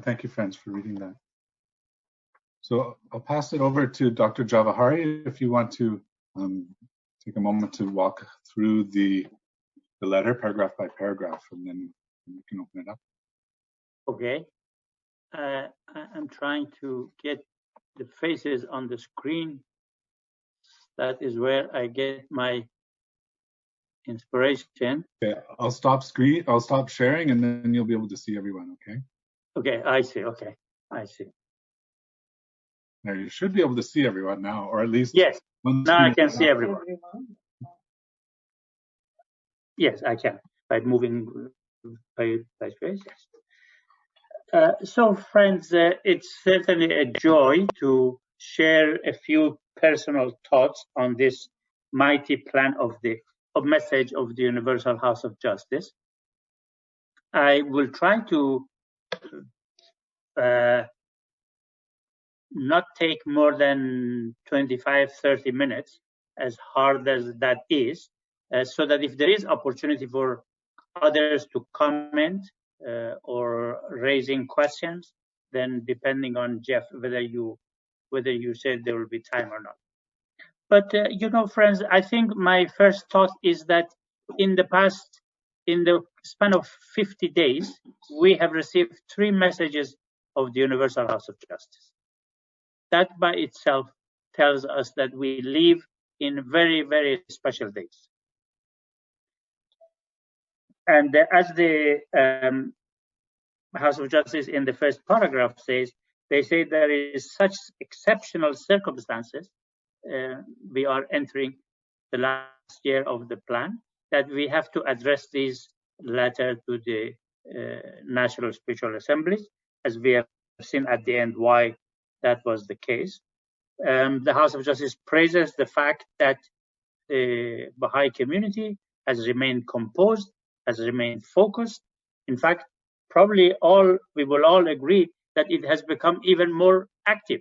Thank you, friends, for reading that. So I'll pass it over to Dr. Javaheri if you want to take a moment to walk through the letter paragraph by paragraph, and then we can open it up. Okay. I'm trying to get the faces on the screen. That is where I get my inspiration. Okay, I'll stop sharing, and then you'll be able to see everyone. Okay. Okay, I see. Okay, I see. Now you should be able to see everyone now, or at least yes. Now I can see everyone. Yes, I can by moving by space. Yes. So, friends, it's certainly a joy to share a few personal thoughts on this mighty plan of message of the Universal House of Justice. I will try to not take more than 25-30 minutes, as hard as that is, so that if there is opportunity for others to comment or raising questions, then depending on Jeff, whether you said there will be time or not. But friends, I think my first thought is that in the span of 50 days, we have received 3 messages of the Universal House of Justice. That by itself tells us that we live in very, very special days. And as the House of Justice in the first paragraph says, they say there is such exceptional circumstances. We are entering the last year of the plan, that we have to address these letter to the National Spiritual Assemblies, as we have seen at the end why that was the case. The House of Justice praises the fact that the Baha'i community has remained composed, has remained focused. In fact, probably we will all agree that it has become even more active.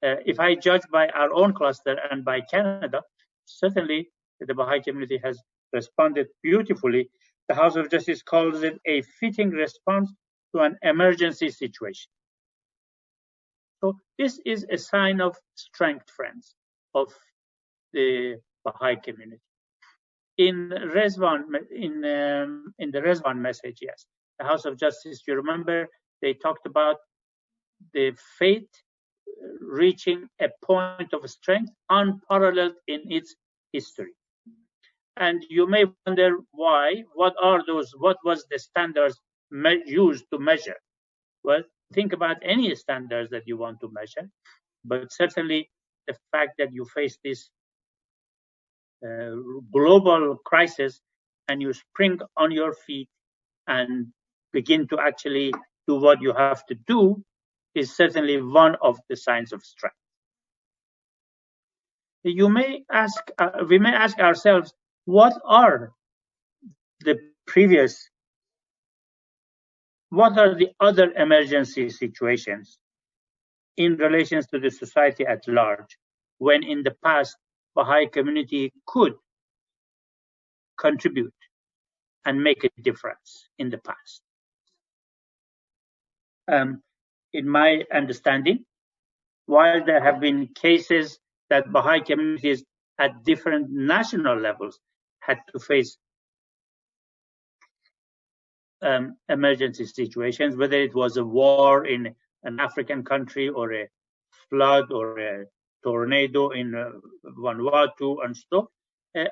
If I judge by our own cluster and by Canada, certainly the Baha'i community has responded beautifully. The House of Justice calls it a fitting response to an emergency situation. So this is a sign of strength, friends, of the Baha'i community. In the Rezvan message, yes, the House of Justice, you remember, they talked about the faith reaching a point of strength unparalleled in its history. And you may wonder why. What was the standards used to measure? Well, think about any standards that you want to measure, but certainly the fact that you face this global crisis and you spring on your feet and begin to actually do what you have to do is certainly one of the signs of strength. We may ask ourselves, what are the other emergency situations in relation to the society at large, when in the past Baha'i community could contribute and make a difference in the past? In my understanding, while there have been cases that Baha'i communities at different national levels had to face emergency situations, whether it was a war in an African country or a flood or a tornado in Vanuatu and stuff,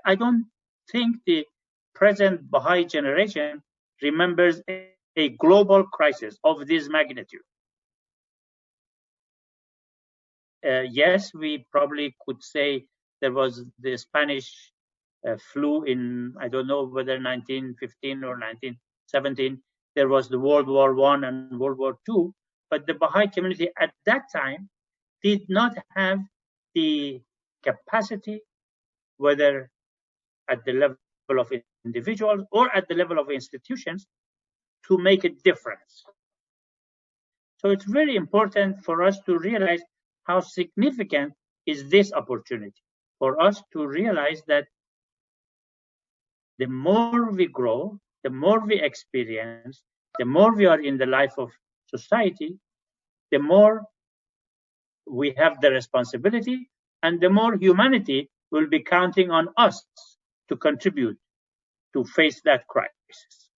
I don't think the present Baha'i generation remembers a global crisis of this magnitude. Yes, we probably could say there was the Spanish flu in, I don't know whether 1915 or 1917. There was the World War I and World War II, but the Baha'i community at that time did not have the capacity, whether at the level of individuals or at the level of institutions, to make a difference. So it's very important for us to realize how significant is this opportunity, for us to realize that the more we grow, the more we experience, the more we are in the life of society, the more we have the responsibility and the more humanity will be counting on us to contribute to face that crisis.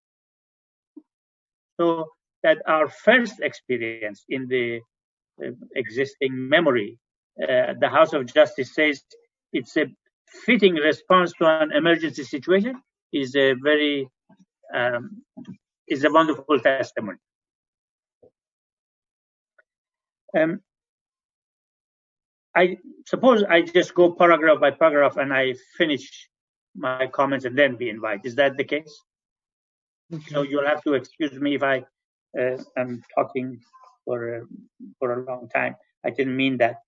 So that our first experience in the existing memory, the House of Justice says it's a fitting response to an emergency situation, is a very is a wonderful testimony. I suppose I just go paragraph by paragraph and I finish my comments and then we invite. Is that the case? Okay. So you'll have to excuse me if I am talking for a long time. I didn't mean that.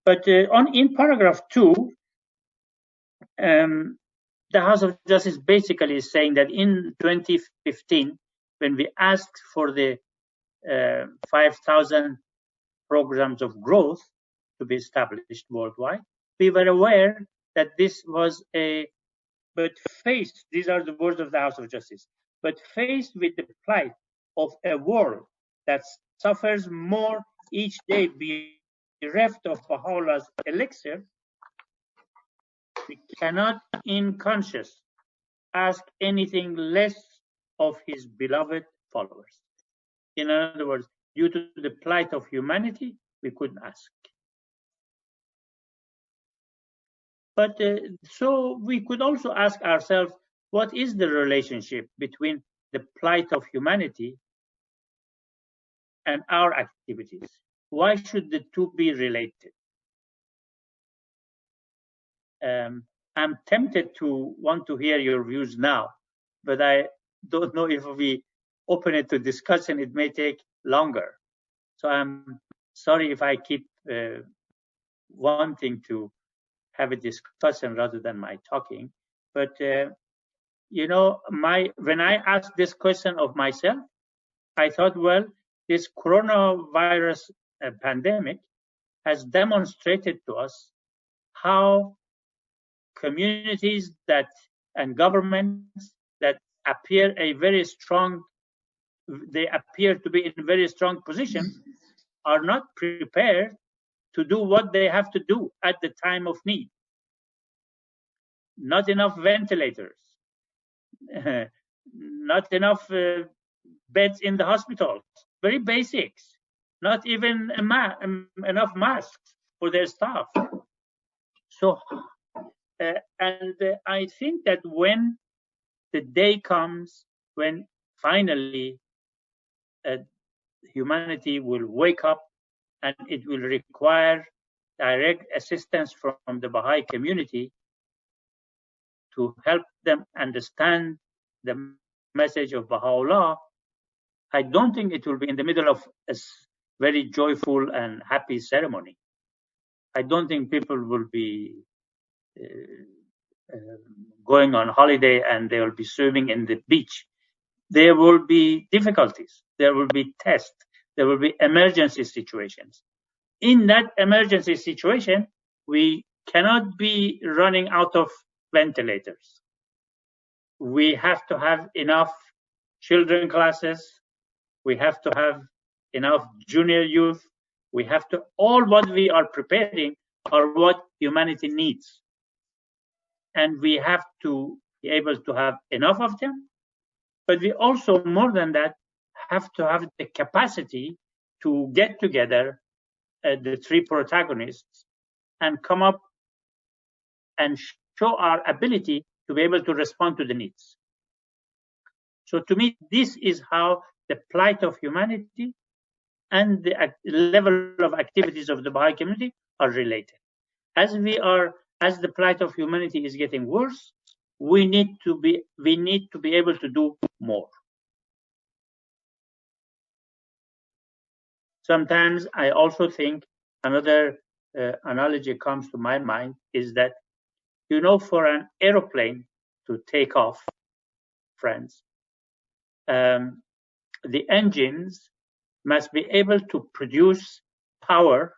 But in paragraph 2, the House of Justice basically is saying that in 2015, when we asked for the 5,000 programs of growth to be established worldwide, we were aware that this was these are the words of the House of Justice, but faced with the plight of a world that suffers more each day bereft of Baha'u'llah's elixir, we cannot in conscience ask anything less of his beloved followers. In other words, due to the plight of humanity, we couldn't ask. But so we could also ask ourselves, what is the relationship between the plight of humanity and our activities? Why should the two be related? I'm tempted to want to hear your views now, but I don't know if we open it to discussion, it may take longer. So I'm sorry if I keep wanting to have a discussion rather than my talking. But you know, when I asked this question of myself, I thought, well, this coronavirus pandemic has demonstrated to us how communities and governments that appear to be in very strong positions are not prepared to do what they have to do at the time of need. Not enough ventilators, not enough beds in the hospitals, very basics, not even enough masks for their staff. So, and I think that when the day comes when finally humanity will wake up and it will require direct assistance from the Baha'i community to help them understand the message of Baha'u'llah, I don't think it will be in the middle of a very joyful and happy ceremony. I don't think people will be going on holiday and they will be swimming in the beach. There will be difficulties. There will be tests. There will be emergency situations. In that emergency situation, we cannot be running out of ventilators. We have to have enough children classes. We have to have enough junior youth. We have to, all what we are preparing are what humanity needs. And we have to be able to have enough of them. But we also, more than that, have to have the capacity to get together the three protagonists and come up and show our ability to be able to respond to the needs. So to me, this is how the plight of humanity and the level of activities of the Baha'i community are related. As the plight of humanity is getting worse, we need to be able to do more. Sometimes I also think another analogy comes to my mind is that, you know, for an aeroplane to take off, friends, the engines must be able to produce power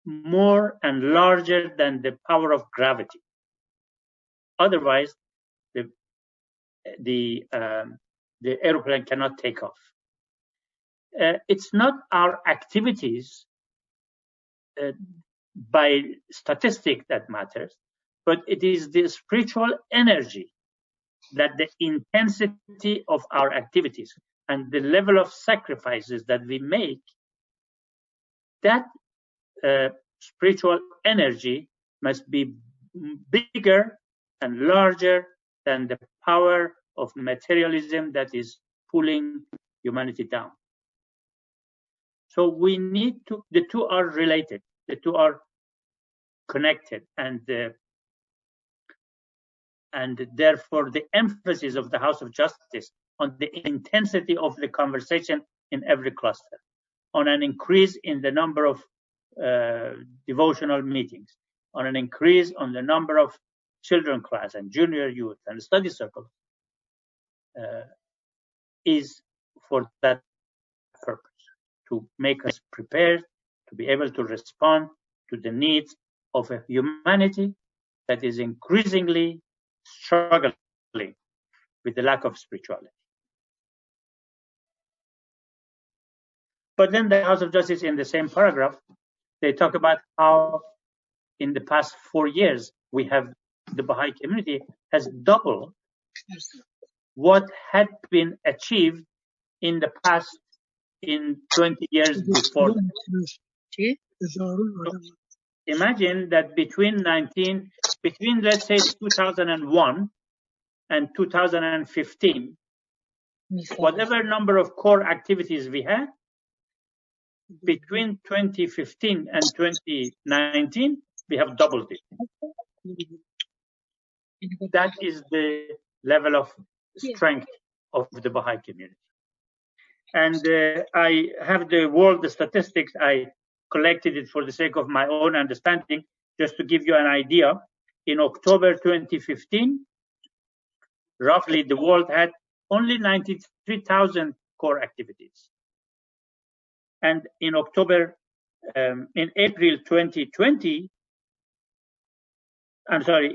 more and larger than the power of gravity. Otherwise, the aeroplane cannot take off. it's not our activities by statistic that matters, but it is the spiritual energy, that the intensity of our activities and the level of sacrifices that we make, that spiritual energy must be bigger and larger than the power of materialism that is pulling humanity down. So we need to, the two are related, the two are connected, and therefore the emphasis of the House of Justice on the intensity of the conversation in every cluster, on an increase in the number of devotional meetings, on an increase on the number of children class and junior youth and study circles, is for that purpose, to make us prepared to be able to respond to the needs of a humanity that is increasingly struggling with the lack of spirituality. But then the House of Justice, in the same paragraph, they talk about how in the past 4 years, we have, the Baha'i community has doubled what had been achieved in the past in 20 years before. So imagine that between let's say 2001 and 2015, whatever number of core activities we had, between 2015 and 2019, we have doubled it. That is the level of strength of the Baha'i community. And I have the world statistics. I collected it for the sake of my own understanding, just to give you an idea. In October 2015, roughly the world had only 93,000 core activities. And in April 2020,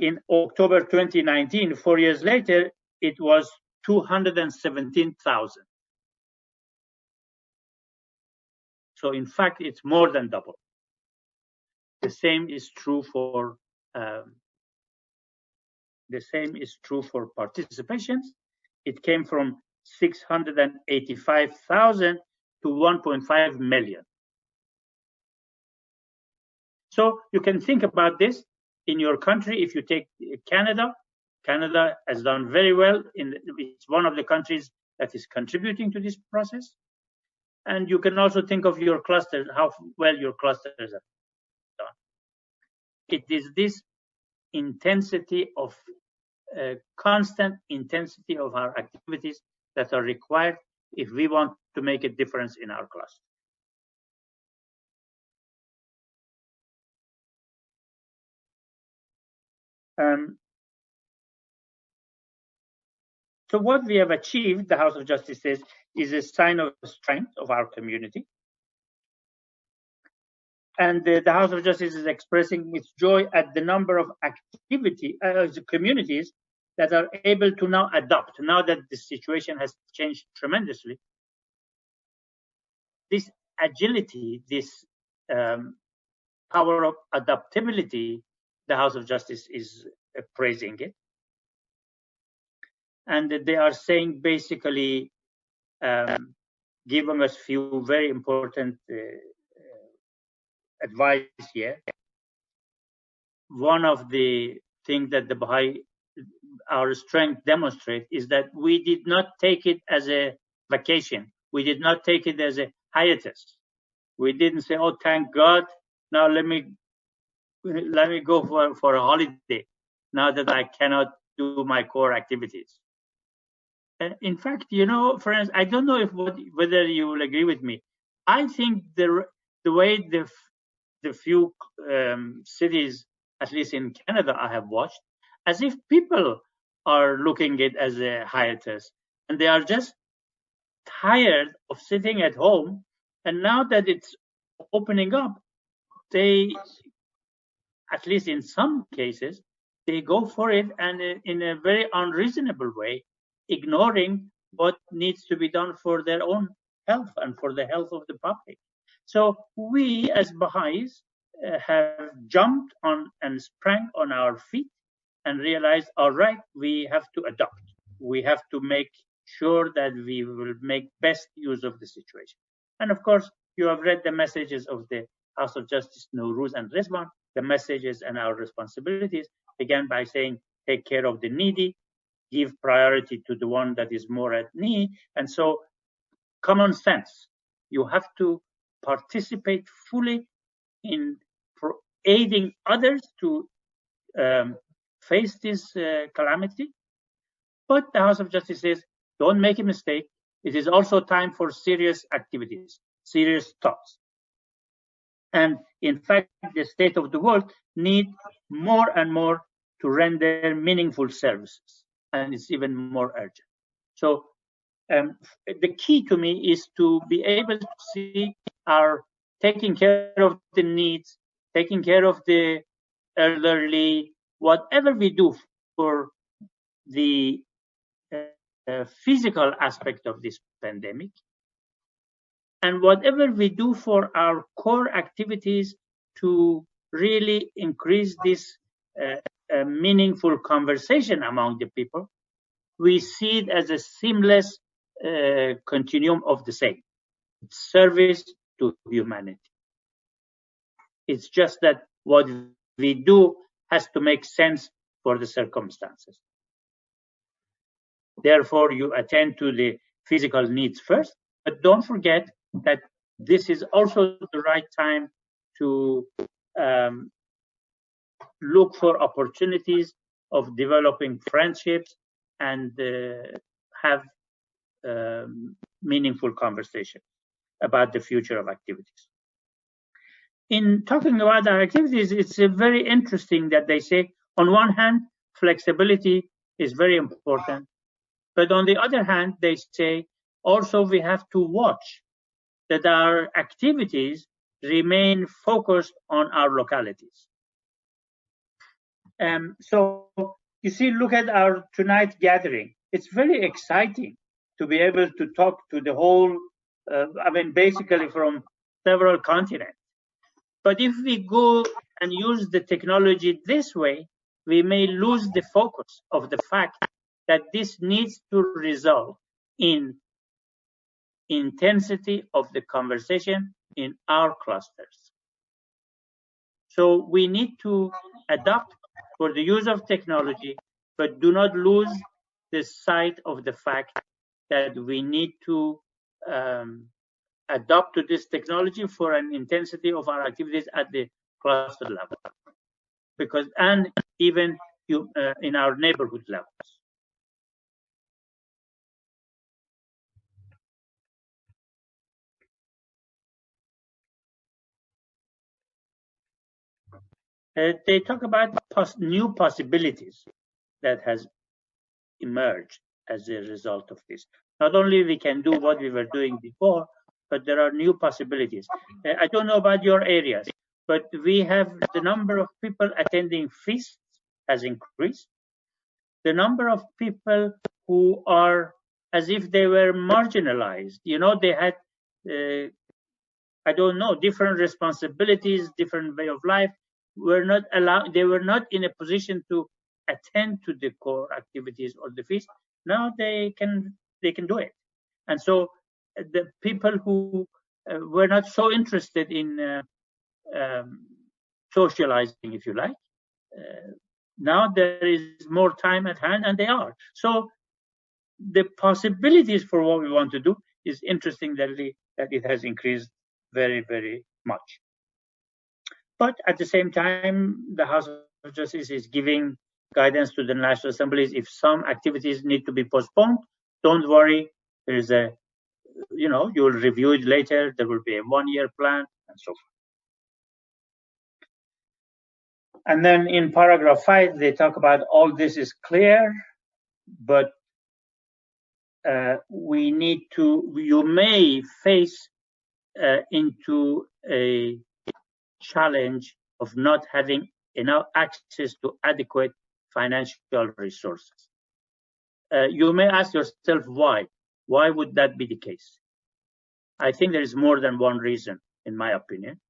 in October 2019, 4 years later, it was 217,000. So in fact, it's more than double. The same is true for participations. It came from 685,000 to 1.5 million. So you can think about this in your country. If you take Canada, Canada has done very well. It's one of the countries that is contributing to this process. And you can also think of your clusters, how well your clusters have done. It is this intensity of constant intensity of our activities that are required if we want to make a difference in our cluster. So what we have achieved, the House of Justice says, is a sign of strength of our community. And the House of Justice is expressing its joy at the number of communities that are able to now adopt, now that the situation has changed tremendously. This agility, this power of adaptability, the House of Justice is praising it. And they are saying basically, giving us few very important advice here. One of the things that the Baha'i, our strength demonstrate, is that we did not take it as a vacation. We did not take it as a hiatus. We didn't say, oh, thank God, now let me go for a holiday, now that I cannot do my core activities. In fact, friends, I don't know whether you will agree with me. I think the way the few cities, at least in Canada, I have watched, as if people are looking at it as a hiatus, and they are just tired of sitting at home. And now that it's opening up, they, at least in some cases, they go for it, and in a very unreasonable way, ignoring what needs to be done for their own health and for the health of the public. So we as Baha'is have jumped on and sprang on our feet and realized, all right, we have to adopt. We have to make sure that we will make best use of the situation. And of course, you have read the messages of the House of Justice Nowruz and Rizwan. The messages and our responsibilities began by saying, take care of the needy, give priority to the one that is more at need. And so common sense, you have to participate fully in aiding others to face this calamity. But the House of Justice says, don't make a mistake. It is also time for serious activities, serious thoughts. And in fact, the state of the world needs more and more to render meaningful services. And it's even more urgent. So the key to me is to be able to see our taking care of the needs, taking care of the elderly, whatever we do for the physical aspect of this pandemic, and whatever we do for our core activities to really increase this meaningful conversation among the people, we see it as a seamless continuum of the same. It's service to humanity. It's just that what we do has to make sense for the circumstances. Therefore, you attend to the physical needs first, but don't forget that this is also the right time to look for opportunities of developing friendships and have meaningful conversation about the future of activities. In talking about our activities, it's very interesting that they say, on one hand, flexibility is very important, but on the other hand, they say also we have to watch that our activities remain focused on our localities. So you see, look at our tonight gathering. It's very exciting to be able to talk to the whole, basically from several continents. But if we go and use the technology this way, we may lose the focus of the fact that this needs to result in intensity of the conversation in our clusters. So we need to adapt for the use of technology, but do not lose the sight of the fact that we need to adapt to this technology for an intensity of our activities at the cluster level, and even in our neighborhood levels. They talk about new possibilities that has emerged as a result of this. Not only we can do what we were doing before, but there are new possibilities. I don't know about your areas, but we have the number of people attending feasts has increased. The number of people who are as if they were marginalized, they had, different responsibilities, different way of life, were not allowed, they were not in a position to attend to the core activities or the feast. Now they can do it. And so the people who were not so interested in socializing, if you like, now there is more time at hand, and they are. So the possibilities for what we want to do is interesting that it has increased very, very much. But at the same time, the House of Justice is giving guidance to the National Assemblies. If some activities need to be postponed, don't worry. There is you will review it later. There will be a 1-year plan and so forth. And then in paragraph 5, they talk about all this is clear, but you may face into a challenge of not having enough access to adequate financial resources. You may ask yourself why. Why would that be the case? I think there is more than one reason, in my opinion.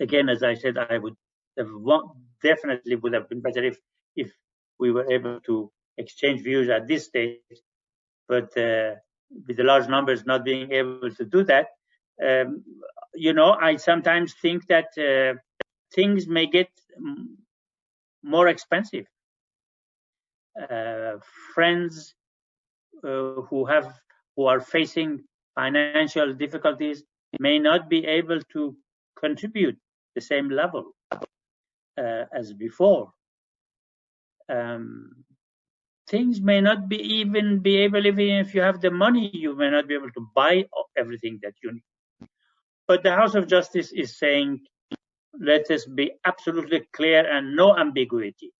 Again, as I said, I would have definitely would have been better if we were able to exchange views at this stage. But with the large numbers not being able to do that, I sometimes think that things may get more expensive. Friends who are facing financial difficulties may not be able to contribute the same level as before. Things may not be even be able, even if you have the money, you may not be able to buy everything that you need. But the House of Justice is saying, let us be absolutely clear and no ambiguity.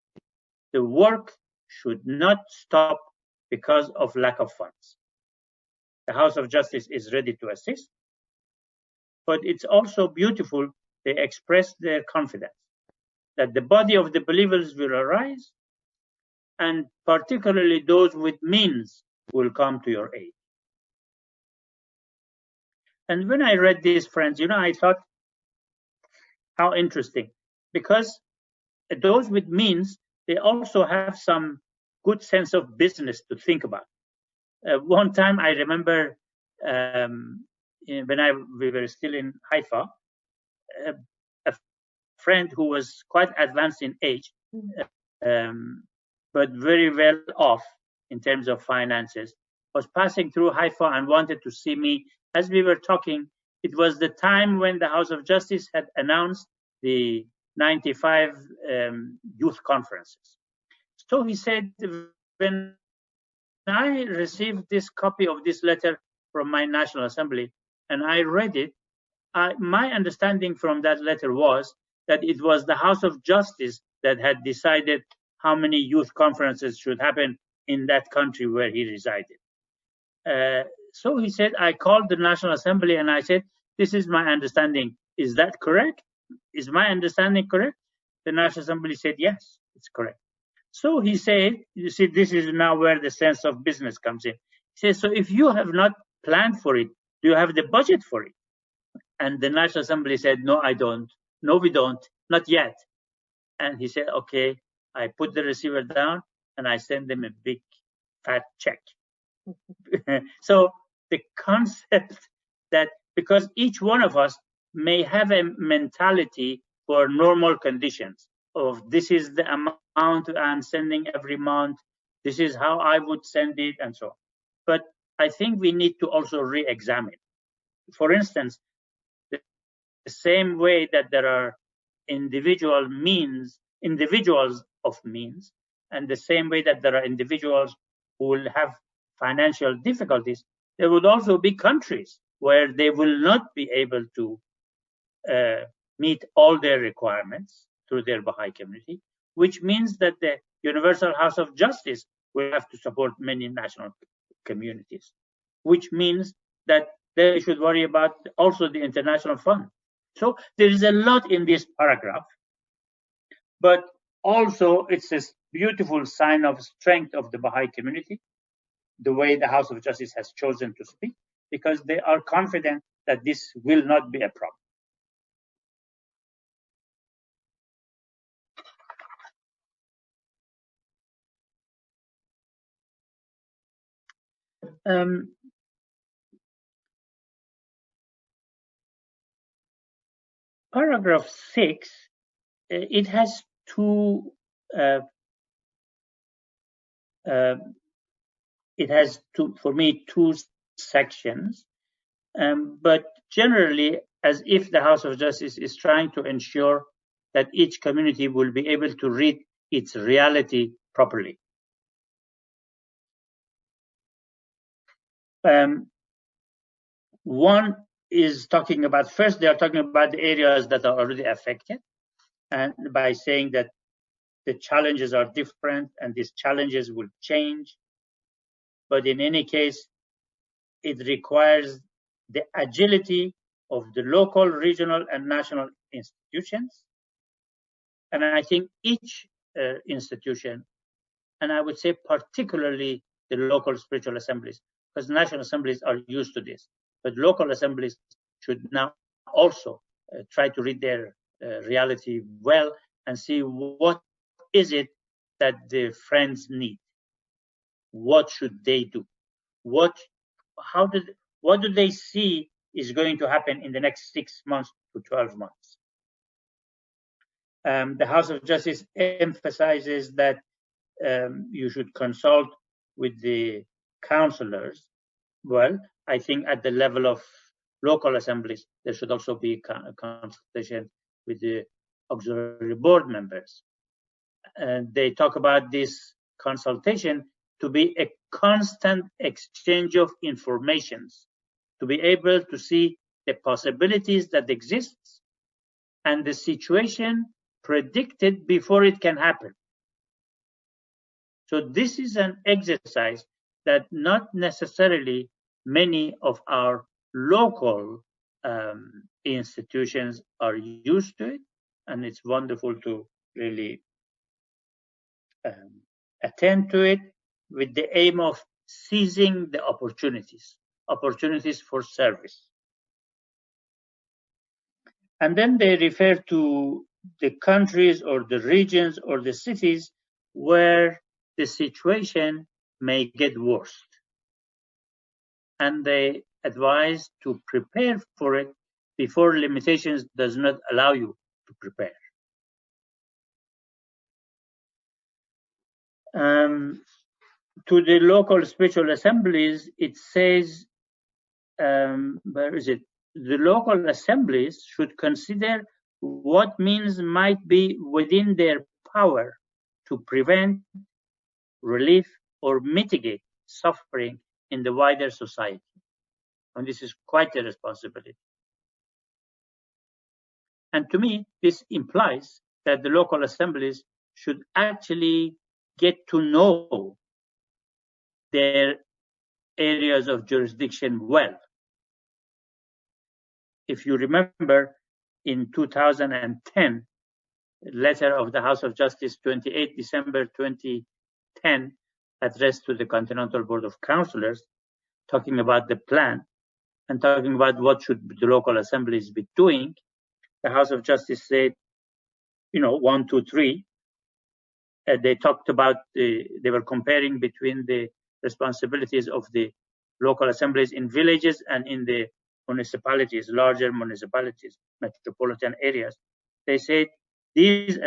The work should not stop because of lack of funds. The House of Justice is ready to assist, but it's also beautiful they express their confidence that the body of the believers will arise, and particularly those with means will come to your aid. And when I read this, friends, I thought, how interesting, because those with means, they also have some good sense of business to think about. One time I remember when we were still in Haifa, a friend who was quite advanced in age, but very well off in terms of finances, was passing through Haifa and wanted to see me. As we were talking, it was the time when the House of Justice had announced the 95 youth conferences. So he said, when I received this copy of this letter from my National Assembly and I read it, my understanding from that letter was that it was the House of Justice that had decided how many youth conferences should happen in that country where he resided. So he said, I called the National Assembly and I said, this is my understanding. Is that correct? Is my understanding correct? The National Assembly said, yes, it's correct. So he said, you see, this is now where the sense of business comes in. He says, so if you have not planned for it, do you have the budget for it? And the National Assembly said, no, I don't. No, we don't. Not yet. And he said, okay. I put the receiver down and I send them a big fat check. So the concept that because each one of us may have a mentality for normal conditions of this is the amount I'm sending every month, this is how I would send it, and so on. But I think we need to also re-examine. For instance, the same way that there are individuals of means, and the same way that there are individuals who will have financial difficulties, there would also be countries where they will not be able to meet all their requirements through their Baha'i community, which means that the Universal House of Justice will have to support many national communities, which means that they should worry about also the international fund. So there is a lot in this paragraph, but also it's a beautiful sign of strength of the Baha'i community, the way the House of Justice has chosen to speak, because they are confident that this will not be a problem. Paragraph 6, it has two for me, two sections, but generally as if the House of Justice is trying to ensure that each community will be able to read its reality properly. One is talking about, first they are talking about the areas that are already affected, and by saying that the challenges are different and these challenges will change. But in any case, it requires the agility of the local, regional, and national institutions. And I think each institution, and I would say particularly the local spiritual assemblies, because national assemblies are used to this. but local assemblies should now also try to read their reality well and see what is it that the friends need. What should they do? What do they see is going to happen in the next 6 months to 12 months? The House of Justice emphasizes that you should consult with the councillors. Well, I think at the level of local assemblies, there should also be a consultation with the auxiliary board members. And they talk about this consultation to be a constant exchange of informations, to be able to see the possibilities that exist and the situation predicted before it can happen. So this is an exercise that not necessarily many of our local institutions are used to it, and it's wonderful to really attend to it with the aim of seizing the opportunities for service. And then they refer to the countries or the regions or the cities where the situation may get worse. And they advise to prepare for it before limitations does not allow you to prepare. To the local spiritual assemblies, it says, where is it? The local assemblies should consider what means might be within their power to prevent, relieve, or mitigate suffering in the wider society. And this is quite a responsibility. And to me, this implies that the local assemblies should actually get to know their areas of jurisdiction well. If you remember, in 2010, letter of the House of Justice, 28 December 2010, addressed to the Continental Board of Councillors, talking about the plan and talking about what should the local assemblies be doing, the House of Justice said, 1, 2, 3. They talked about, they were comparing between the responsibilities of the local assemblies in villages and in the municipalities, larger municipalities, metropolitan areas. They said in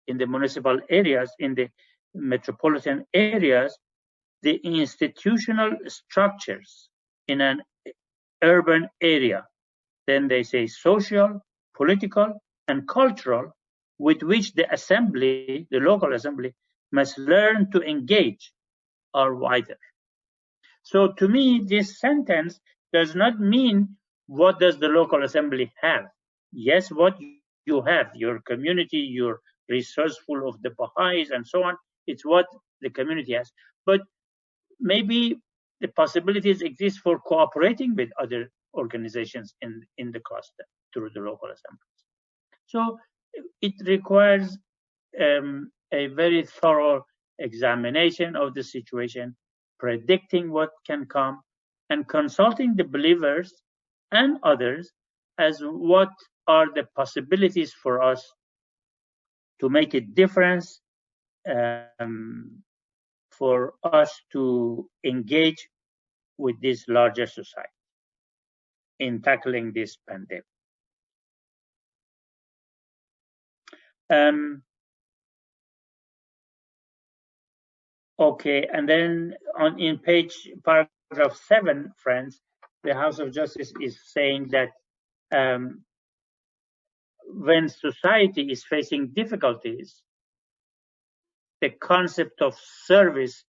the municipal areas, in the metropolitan areas, the institutional structures in an urban area, then they say social, political, and cultural, with which the assembly, the local assembly, must learn to engage are wider. So to me, this sentence does not mean what does the local assembly have. Yes, what you have, your community, you're resourceful of the Baha'is and so on, it's what the community has. But maybe the possibilities exist for cooperating with other organizations in the cluster through the local assemblies. So it requires a very thorough examination of the situation, predicting what can come, and consulting the believers and others as what are the possibilities for us to make a difference, for us to engage with this larger society in tackling this pandemic. Okay, and then in paragraph 7, friends, the House of Justice is saying that when society is facing difficulties, the concept of service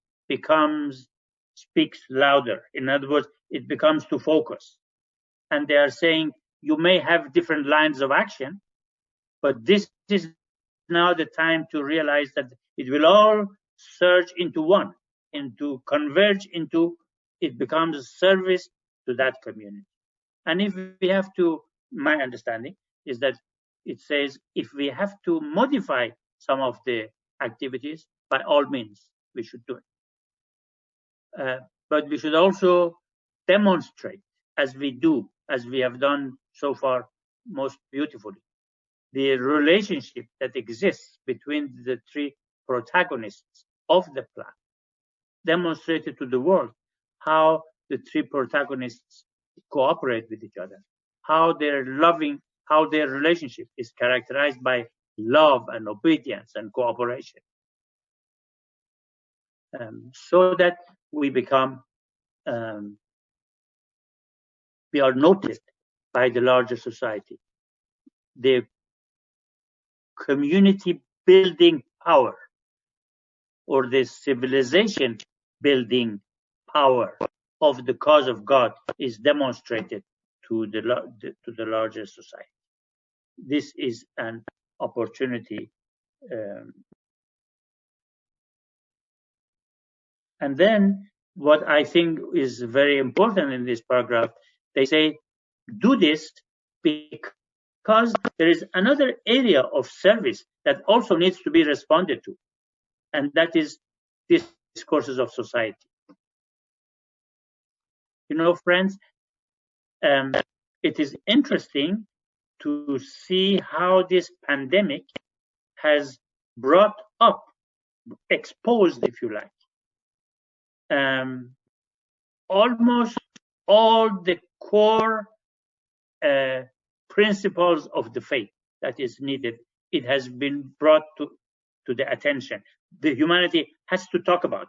speaks louder. In other words, it becomes to focus. And they are saying you may have different lines of action, but this is now the time to realize that it will all surge into one, converge into, it becomes a service to that community. And if we have to, my understanding is that it says if we have to modify some of the activities, by all means, we should do it. but we should also demonstrate, as we have done so far most beautifully, the relationship that exists between the three protagonists of the plan, demonstrated to the world how the three protagonists cooperate with each other, how their relationship is characterized by love and obedience and cooperation, so that we become we are noticed by the larger society. The community building power, or the civilization building power of the cause of God, is demonstrated to the larger society. This is an opportunity. And then what I think is very important in this paragraph, they say, do this because there is another area of service that also needs to be responded to, and that is discourses of society. You know, friends, it is interesting to see how this pandemic has brought up, exposed, if you like, almost all the core principles of the faith that is needed. It has been brought to the attention. The humanity has to talk about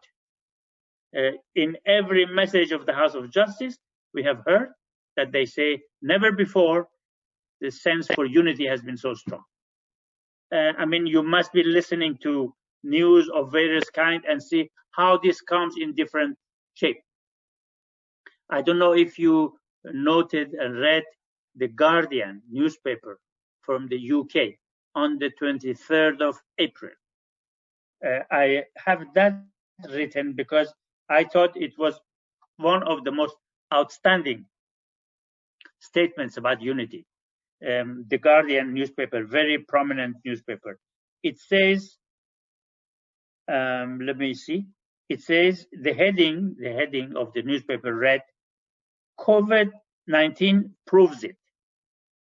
it. In every message of the House of Justice, we have heard that they say, never before the sense for unity has been so strong. I mean, you must be listening to news of various kind and see how this comes in different shape. I don't know if you noted and read the Guardian newspaper from the UK on the 23rd of April. I have that written because I thought it was one of the most outstanding statements about unity. The Guardian newspaper, very prominent newspaper. It says, let me see. It says the heading of the newspaper read, COVID-19 proves it.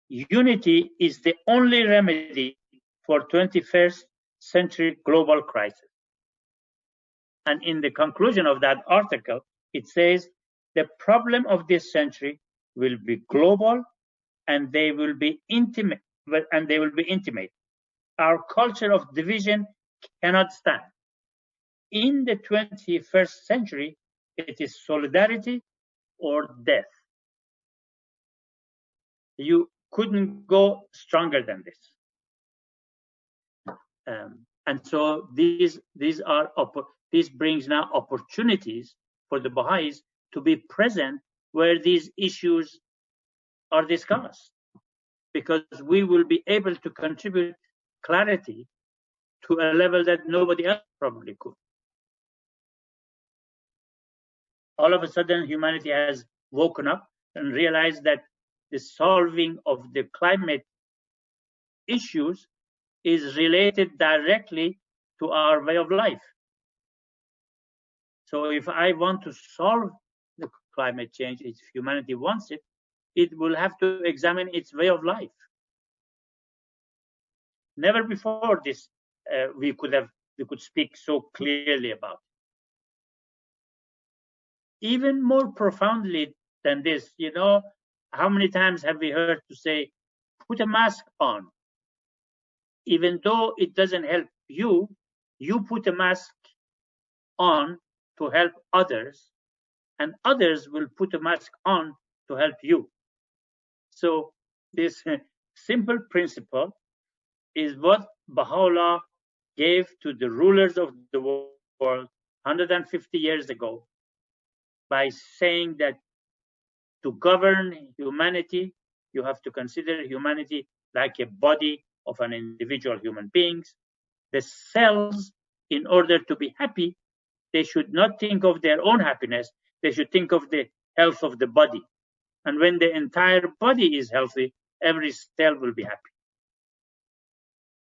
Unity is the only remedy for 21st century global crisis. And in the conclusion of that article, it says the problem of this century will be global, and they will be intimate. Our culture of division cannot stand. In the 21st century, it is solidarity or death. You couldn't go stronger than this. And so this brings now opportunities for the Baha'is to be present where these issues are discussed, because we will be able to contribute clarity to a level that nobody else probably could. All of a sudden, humanity has woken up and realized that the solving of the climate issues is related directly to our way of life. So if I want to solve the climate change, if humanity wants it, it will have to examine its way of life. Never before this we could speak so clearly about. Even more profoundly than this, you know, how many times have we heard to say, put a mask on? Even though it doesn't help you, you put a mask on to help others, and others will put a mask on to help you. So this simple principle is what Baha'u'llah gave to the rulers of the world 150 years ago, by saying that to govern humanity, you have to consider humanity like a body of an individual human beings. The cells, in order to be happy, they should not think of their own happiness, they should think of the health of the body. And when the entire body is healthy, every cell will be happy.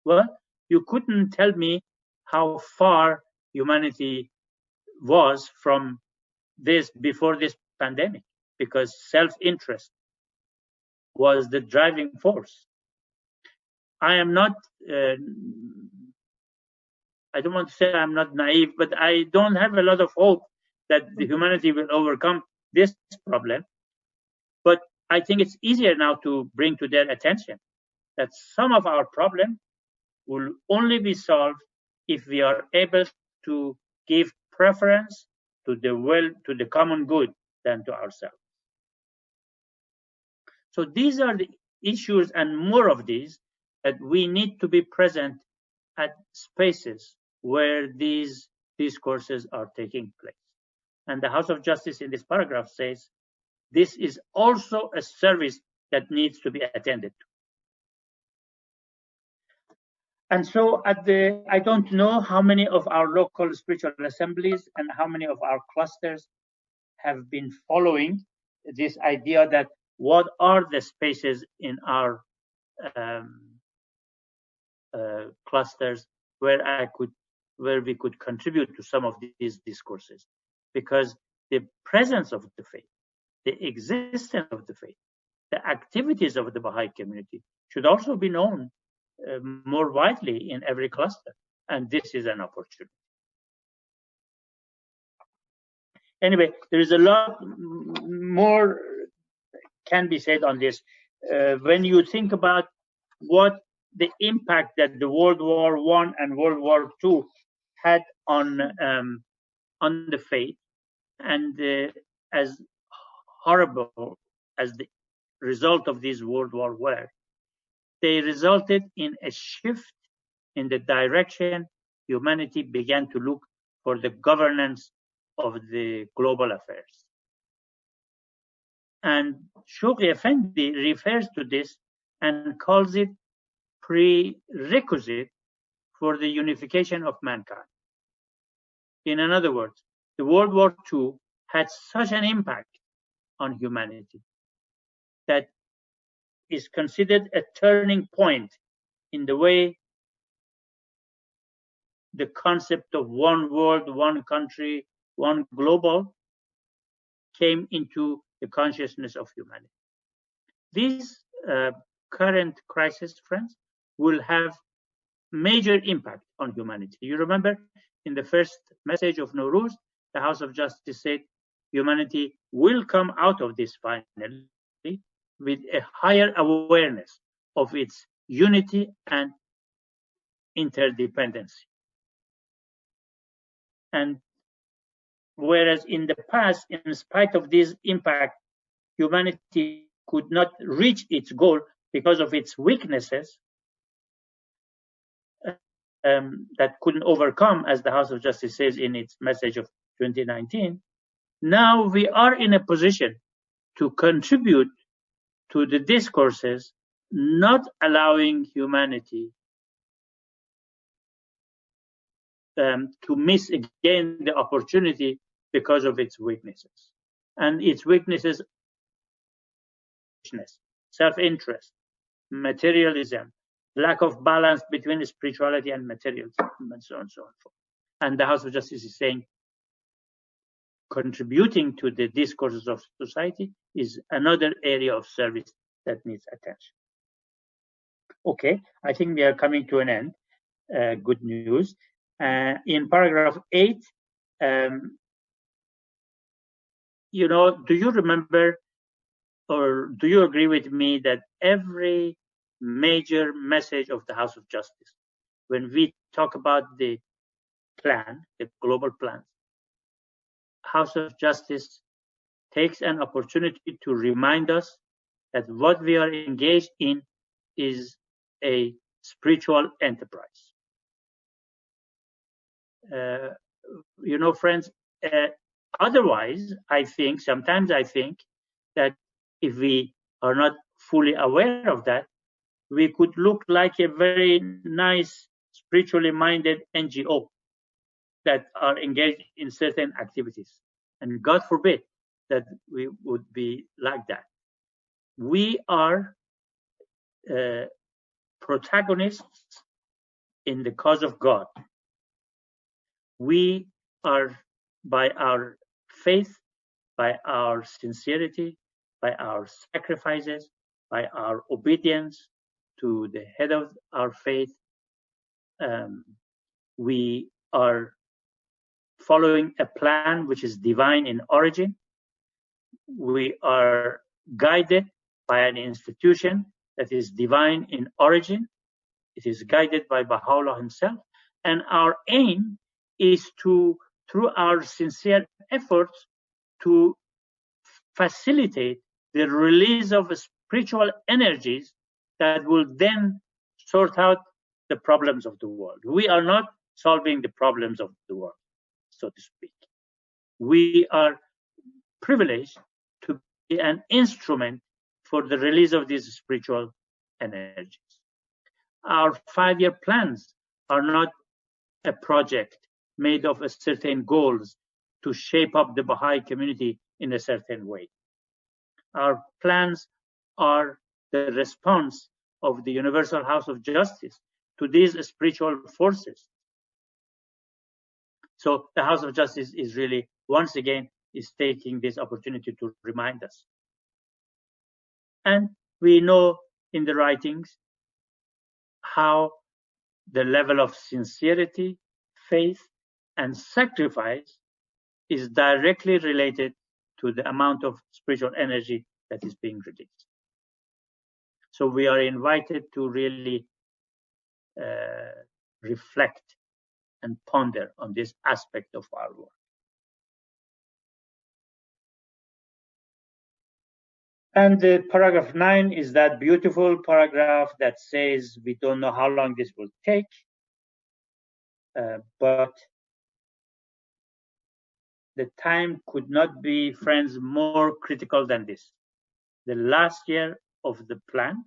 Well, you couldn't tell me how far humanity was from this before this pandemic, because self-interest was the driving force. I am not, I don't want to say I'm not naive, but I don't have a lot of hope that the humanity will overcome this problem. But I think it's easier now to bring to their attention that some of our problems will only be solved if we are able to give preference to the common good than to ourselves. So these are the issues, and more of these, that we need to be present at spaces where these discourses are taking place. And the House of Justice in this paragraph says this is also a service that needs to be attended to. And so I don't know how many of our local spiritual assemblies and how many of our clusters have been following this idea that what are the spaces in our clusters where we could contribute to some of these discourses, because the presence of the faith, the existence of the faith, the activities of the Baha'i community should also be known more widely in every cluster, and this is an opportunity. Anyway, there is a lot more can be said on this. When you think about what the impact that the World War I and World War II had on the faith, and as horrible as the result of these World War were, they resulted in a shift in the direction humanity began to look for the governance of the global affairs. And Shoghi Effendi refers to this and calls it prerequisite for the unification of mankind. In other words, the World War II had such an impact on humanity that is considered a turning point in the way the concept of one world, one country, one global came into the consciousness of humanity. This current crisis, friends, will have major impact on humanity. You remember in the first message of Nowruz, the House of Justice said humanity will come out of this finally with a higher awareness of its unity and interdependency. And whereas in the past, in spite of this impact, humanity could not reach its goal because of its weaknesses that couldn't overcome, as the House of Justice says in its message of 2019. Now we are in a position to contribute to the discourses, not allowing humanity to miss again the opportunity because of its weaknesses. And its weaknesses, self-interest, materialism, lack of balance between spirituality and materialism, and so on and so on. And the House of Justice is saying contributing to the discourses of society is another area of service that needs attention. Okay, I think we are coming to an end. Good news. In paragraph 8, do you remember or do you agree with me that every major message of the House of Justice, when we talk about the plan, the global plan, House of Justice takes an opportunity to remind us that what we are engaged in is a spiritual enterprise. Friends, otherwise, sometimes I think that if we are not fully aware of that, we could look like a very nice, spiritually minded NGO that are engaged in certain activities. And God forbid that we would be like that. We are protagonists in the cause of God. We are, by our faith by our sincerity, by our sacrifices, by our obedience to the head of our faith. We are following a plan which is divine in origin. We are guided by an institution that is divine in origin. It is guided by Baha'u'llah himself. And our aim is to, through our sincere efforts, to facilitate the release of spiritual energies that will then sort out the problems of the world. We are not solving the problems of the world, so to speak. We are privileged to be an instrument for the release of these spiritual energies. Our 5-year plans are not a project made of certain goals to shape up the Baha'i community in a certain way. Our plans are the response of the Universal House of Justice to these spiritual forces. So the House of Justice is really, once again, is taking this opportunity to remind us. And we know in the writings how the level of sincerity, faith, and sacrifice is directly related to the amount of spiritual energy that is being released. So we are invited to really reflect and ponder on this aspect of our work. And the paragraph 9 is that beautiful paragraph that says we don't know how long this will take, but the time could not be, friends, more critical than this. The last year of the plan,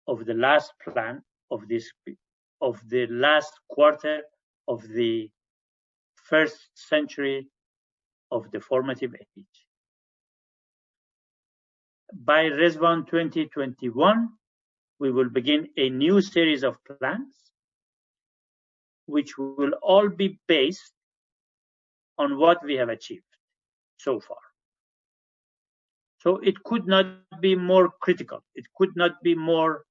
of the last plan of this, of the last quarter of the first century of the formative age. By Rizwan 2021, we will begin a new series of plans, which will all be based on what we have achieved so far. So it could not be more critical. It could not be more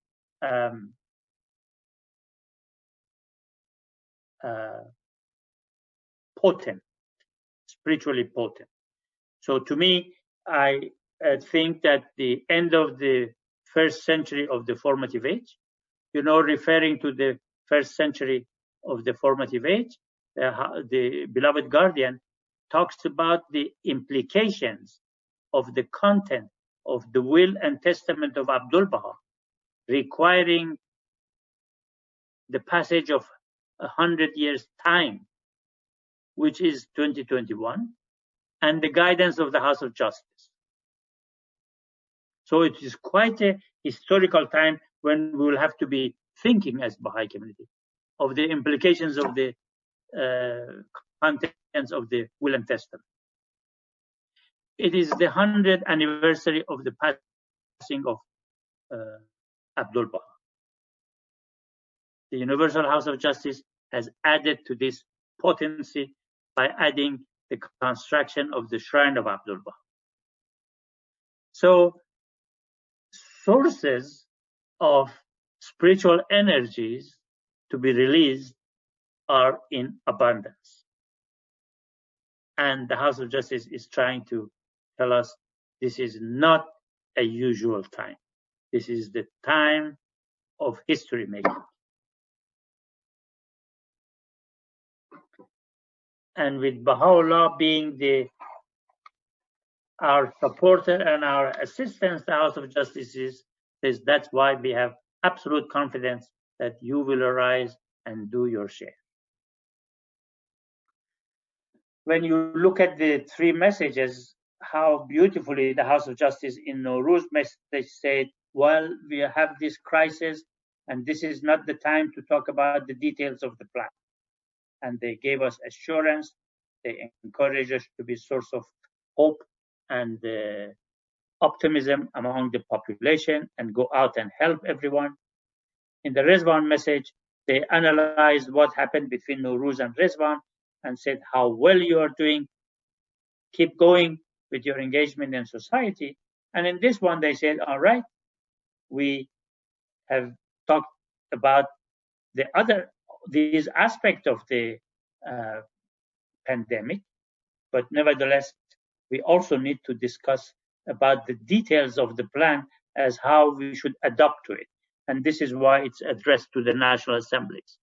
potent, spiritually potent. So to me, I think that the end of the first century of the formative age, referring to the first century of the formative age, the beloved guardian talks about the implications of the content of the will and testament of Abdul Baha, requiring the passage of 100 years time, which is 2021, and the guidance of the House of Justice. So it is quite a historical time when we will have to be thinking as Baha'i community of the implications of the contents of the will and testament. It is the 100th anniversary of the passing of Abdul Baha. The Universal House of Justice has added to this potency by adding the construction of the Shrine of Abdul Baha. So sources of spiritual energies to be released are in abundance. And the House of Justice is trying to tell us this is not a usual time. This is the time of history making. And with Baha'u'llah being our supporter and our assistance, the House of Justice says that's why we have absolute confidence that you will arise and do your share. When you look at the three messages, how beautifully the House of Justice in Nowruz message said, well, we have this crisis and this is not the time to talk about the details of the plan. And they gave us assurance. They encouraged us to be a source of hope and optimism among the population and go out and help everyone. In the Rizwan message, they analyzed what happened between Nowruz and Rizwan and said how well you are doing keep going with your engagement in society. And in this one, they said, all right, we have talked about these aspects of the pandemic, but nevertheless, we also need to discuss about the details of the plan as how we should adapt to it. And this is why it's addressed to the national assemblies,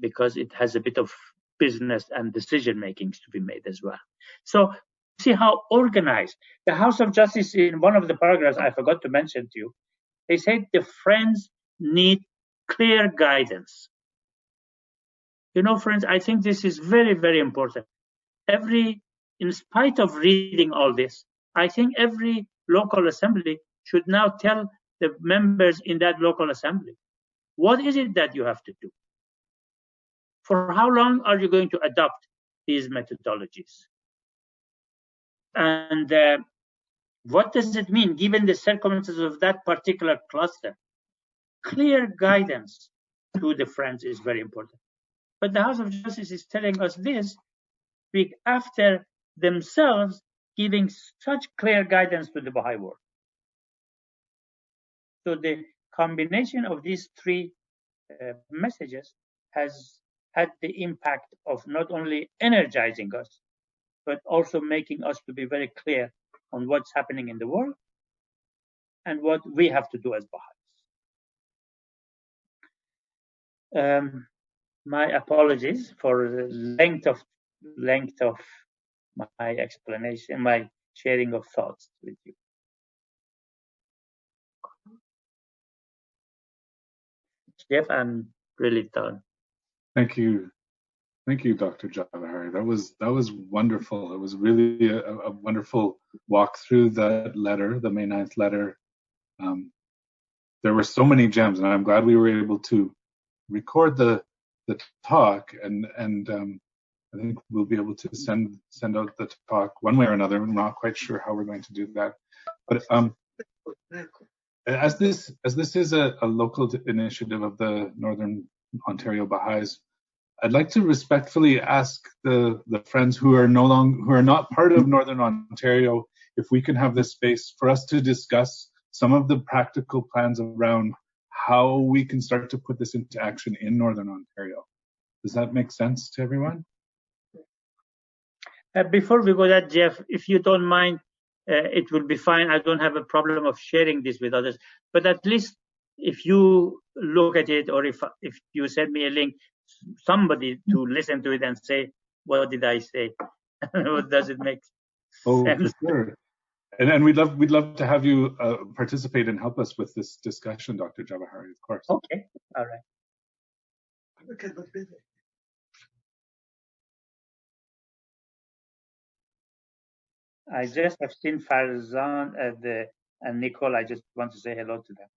because it has a bit of business and decision makings to be made as well. So see how organized. The House of Justice, in one of the paragraphs I forgot to mention to you, they said the Friends need clear guidance. You know, friends, I think this is very, very important. In spite of reading all this, I think every local assembly should now tell the members in that local assembly, what is it that you have to do? For how long are you going to adopt these methodologies? And what does it mean, given the circumstances of that particular cluster? Clear guidance to the Friends is very important. But the House of Justice is telling us this week after themselves giving such clear guidance to the Baha'i world. So the combination of these three messages has had the impact of not only energizing us, but also making us to be very clear on what's happening in the world and what we have to do as Baha'is. My apologies for the length of my explanation, my sharing of thoughts with you. Jeff, I'm really done. Thank you, Dr. Javaheri. That was wonderful. It was really a wonderful walk through that letter, the May 9th letter. There were so many gems, and I'm glad we were able to record the talk, and I think we'll be able to send out the talk one way or another. I'm not quite sure how we're going to do that, but as this is a local initiative of the Northern Ontario Baha'is, I'd like to respectfully ask the friends who are not part of Northern Ontario if we can have this space for us to discuss some of the practical plans around how we can start to put this into action in Northern Ontario. Does that make sense to everyone? Before we go that, Jeff, if you don't mind, it will be fine. I don't have a problem of sharing this with others. But at least if you look at it, or if you send me a link, somebody to listen to it and say, what did I say? What does it make sense? Oh, for sure. And we'd love to have you participate and help us with this discussion, Dr. Javaheri, of course. Okay, all right. I just have seen Farzan and Nicole. I just want to say hello to them.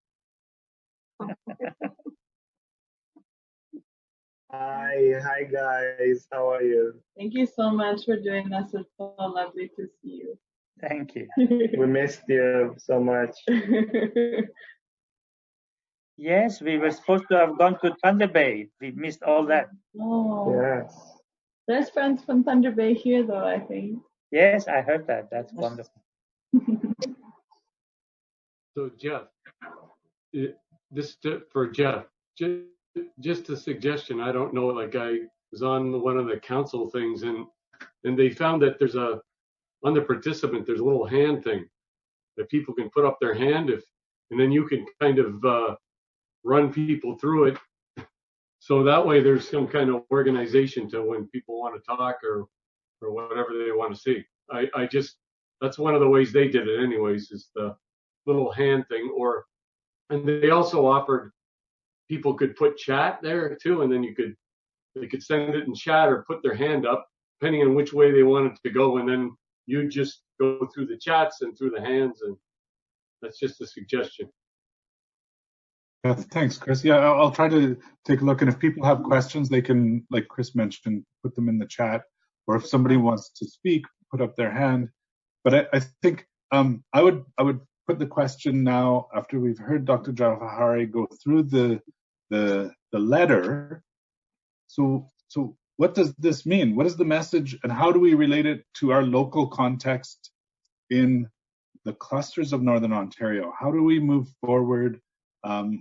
Hi guys, how are you? Thank you so much for joining us. It's so lovely to see you. Thank you. We missed you so much. Yes, we were supposed to have gone to Thunder Bay. We missed all that. Oh. Yes. There's friends from Thunder Bay here, though, I think. Yes, I heard that. That's wonderful. So Jeff, for Jeff, just a suggestion. I don't know, like I was on one of the council things and they found that there's on the participant, there's a little hand thing that people can put up their hand and then you can kind of run people through it. So that way there's some kind of organization to when people want to talk or whatever they want to see. I just, that's one of the ways they did it anyways, is the little hand thing. And they also offered people could put chat there too, and then they could send it in chat or put their hand up, depending on which way they wanted to go, and then you just go through the chats and through the hands, and that's just a suggestion. Yeah, thanks, Chris. Yeah, I'll try to take a look, and if people have questions, they can, like Chris mentioned, put them in the chat, or if somebody wants to speak, put up their hand. But I think I would put the question now after we've heard Dr. Javaheri go through the letter. So what does this mean? What is the message, and how do we relate it to our local context in the clusters of Northern Ontario? How do we move forward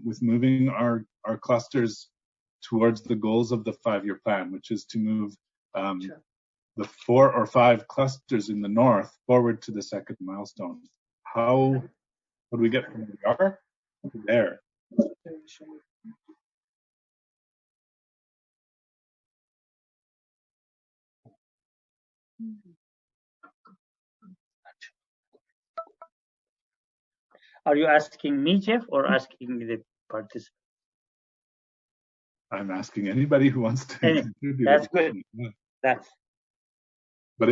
with moving our clusters towards the goals of the 5-year plan, which is to move the 4 or 5 clusters in the north forward to the second milestone? How do we get from where we are to there? Are you asking me, Jeff, or asking the participants? I'm asking anybody who wants to contribute. That's good. That's. But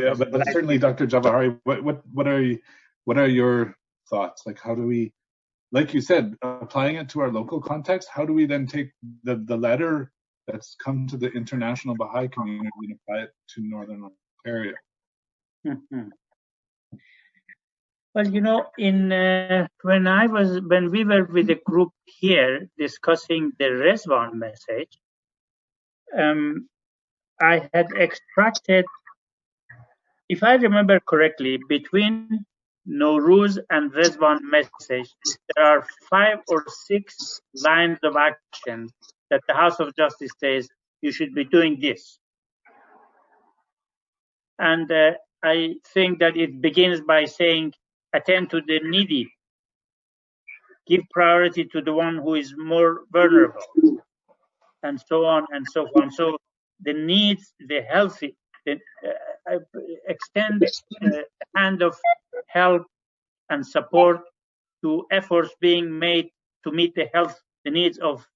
certainly, Dr. Javaheri, what are your thoughts? Like, how do we, like you said, applying it to our local context? How do we then take the letter that's come to the international Baha'i community and apply it to Northern Ontario? Mm-hmm. Well, you know, when we were with a group here discussing the Rezvan message, I had extracted, if I remember correctly, between Nowruz and Rezvan message, there are 5 or 6 lines of action that the House of Justice says you should be doing this. And I think that it begins by saying, attend to the needy, give priority to the one who is more vulnerable, and so on and so on. So the needs, the healthy, extend a hand of help and support to efforts being made to meet the needs of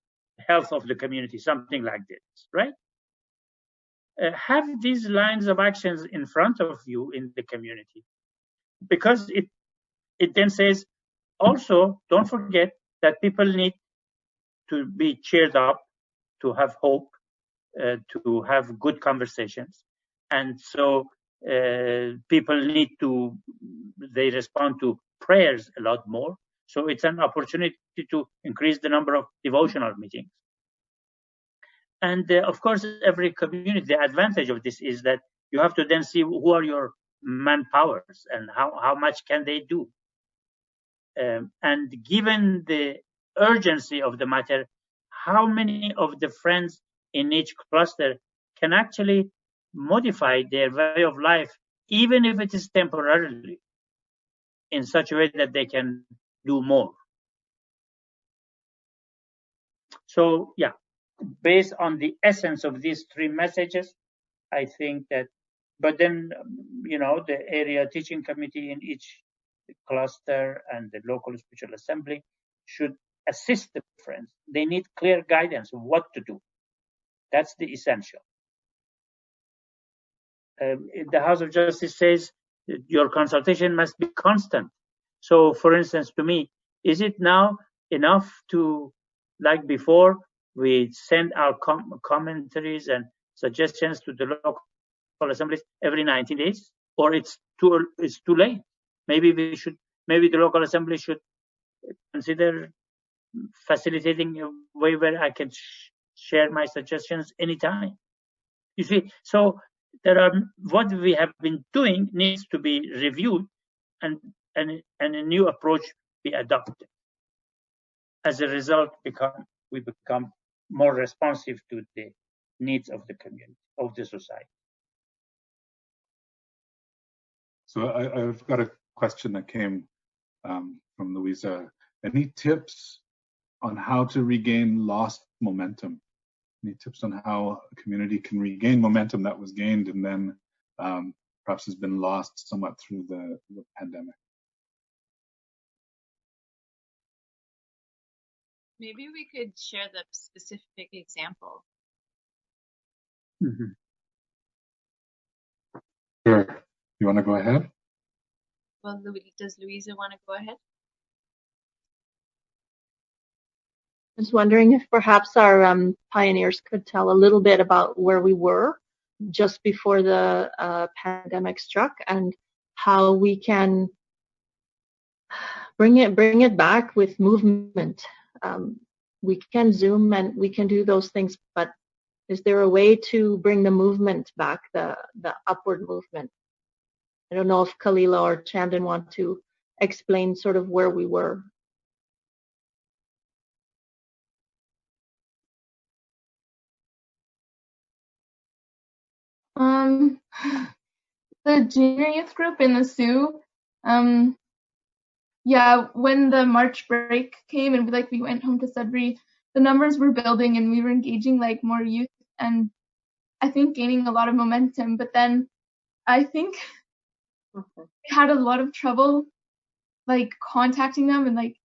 health of the community, something like this, right? Have these lines of actions in front of you in the community, because it then says, also, don't forget that people need to be cheered up, to have hope, to have good conversations. And so people need to, they respond to prayers a lot more. So it's an opportunity to increase the number of devotional meetings. And of course, every community, the advantage of this is that you have to then see who are your manpowers and how much can they do. And given the urgency of the matter, how many of the friends in each cluster can actually modify their way of life, even if it is temporarily, in such a way that they can do more. So, yeah, based on the essence of these 3 messages, I think that, but then, you know, the area teaching committee in each cluster and the local spiritual assembly should assist the friends. They need clear guidance of what to do. That's the essential. The House of Justice says that your consultation must be constant. So, for instance, to me, is it now enough to, like before, we send our commentaries and suggestions to the local assemblies every 90 days, or it's too late? Maybe the local assembly should consider facilitating a way where I can share my suggestions anytime. You see, so there are, what we have been doing needs to be reviewed and a new approach be adopted. As a result, we become more responsive to the needs of the community, of the society. So I've got a question that came from Louisa. Any tips on how to regain lost momentum? Any tips on how a community can regain momentum that was gained and then perhaps has been lost somewhat through the pandemic? Maybe we could share the specific example. Mm-hmm. Sure. You want to go ahead? Well, does Louisa want to go ahead? I was wondering if perhaps our pioneers could tell a little bit about where we were just before the pandemic struck and how we can bring it back with movement. We can Zoom and we can do those things, but Is there a way to bring the movement back, the upward movement? I don't know if Kalila or Chandon want to explain sort of where we were. The junior youth group in the Sioux, yeah, when the March break came and we went home to Sudbury, the numbers were building and we were engaging like more youth and I think gaining a lot of momentum. But then I think we had a lot of trouble like contacting them and like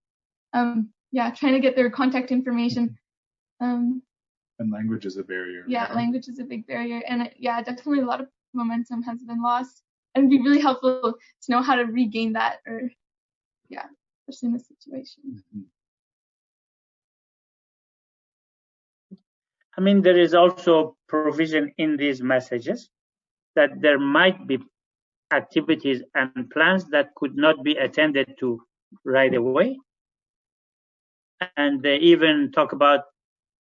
trying to get their contact information. And language is a barrier. Yeah, right? language is a big barrier, and definitely a lot of momentum has been lost. And it'd be really helpful to know how to regain that, or especially in this situation. I mean, there is also provision in these messages that there might be activities and plans that could not be attended to right away. And they even talk about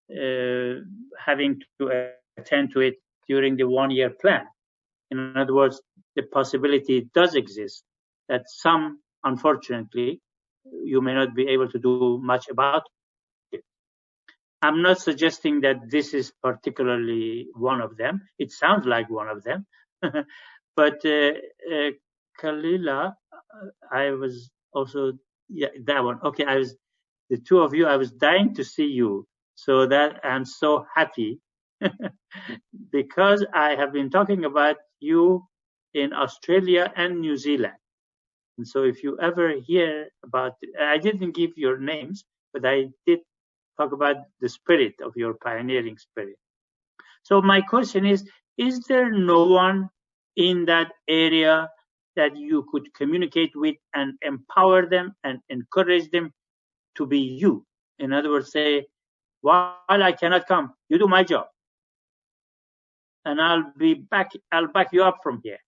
having to attend to it during the 1-year plan. In other words, the possibility does exist that some, unfortunately, you may not be able to do much about it. I'm not suggesting that this is particularly one of them. It sounds like one of them. But Kalila, I was also, that one. Okay, the two of you, I was dying to see you. So that I'm so happy because I have been talking about you in Australia and New Zealand. And so if you ever hear about, I didn't give your names, but I did talk about the spirit of your pioneering spirit. So my question is there no one in that area that you could communicate with and empower them and encourage them to be you? In other words, say, while I cannot come, you do my job. And I'll back you up from here.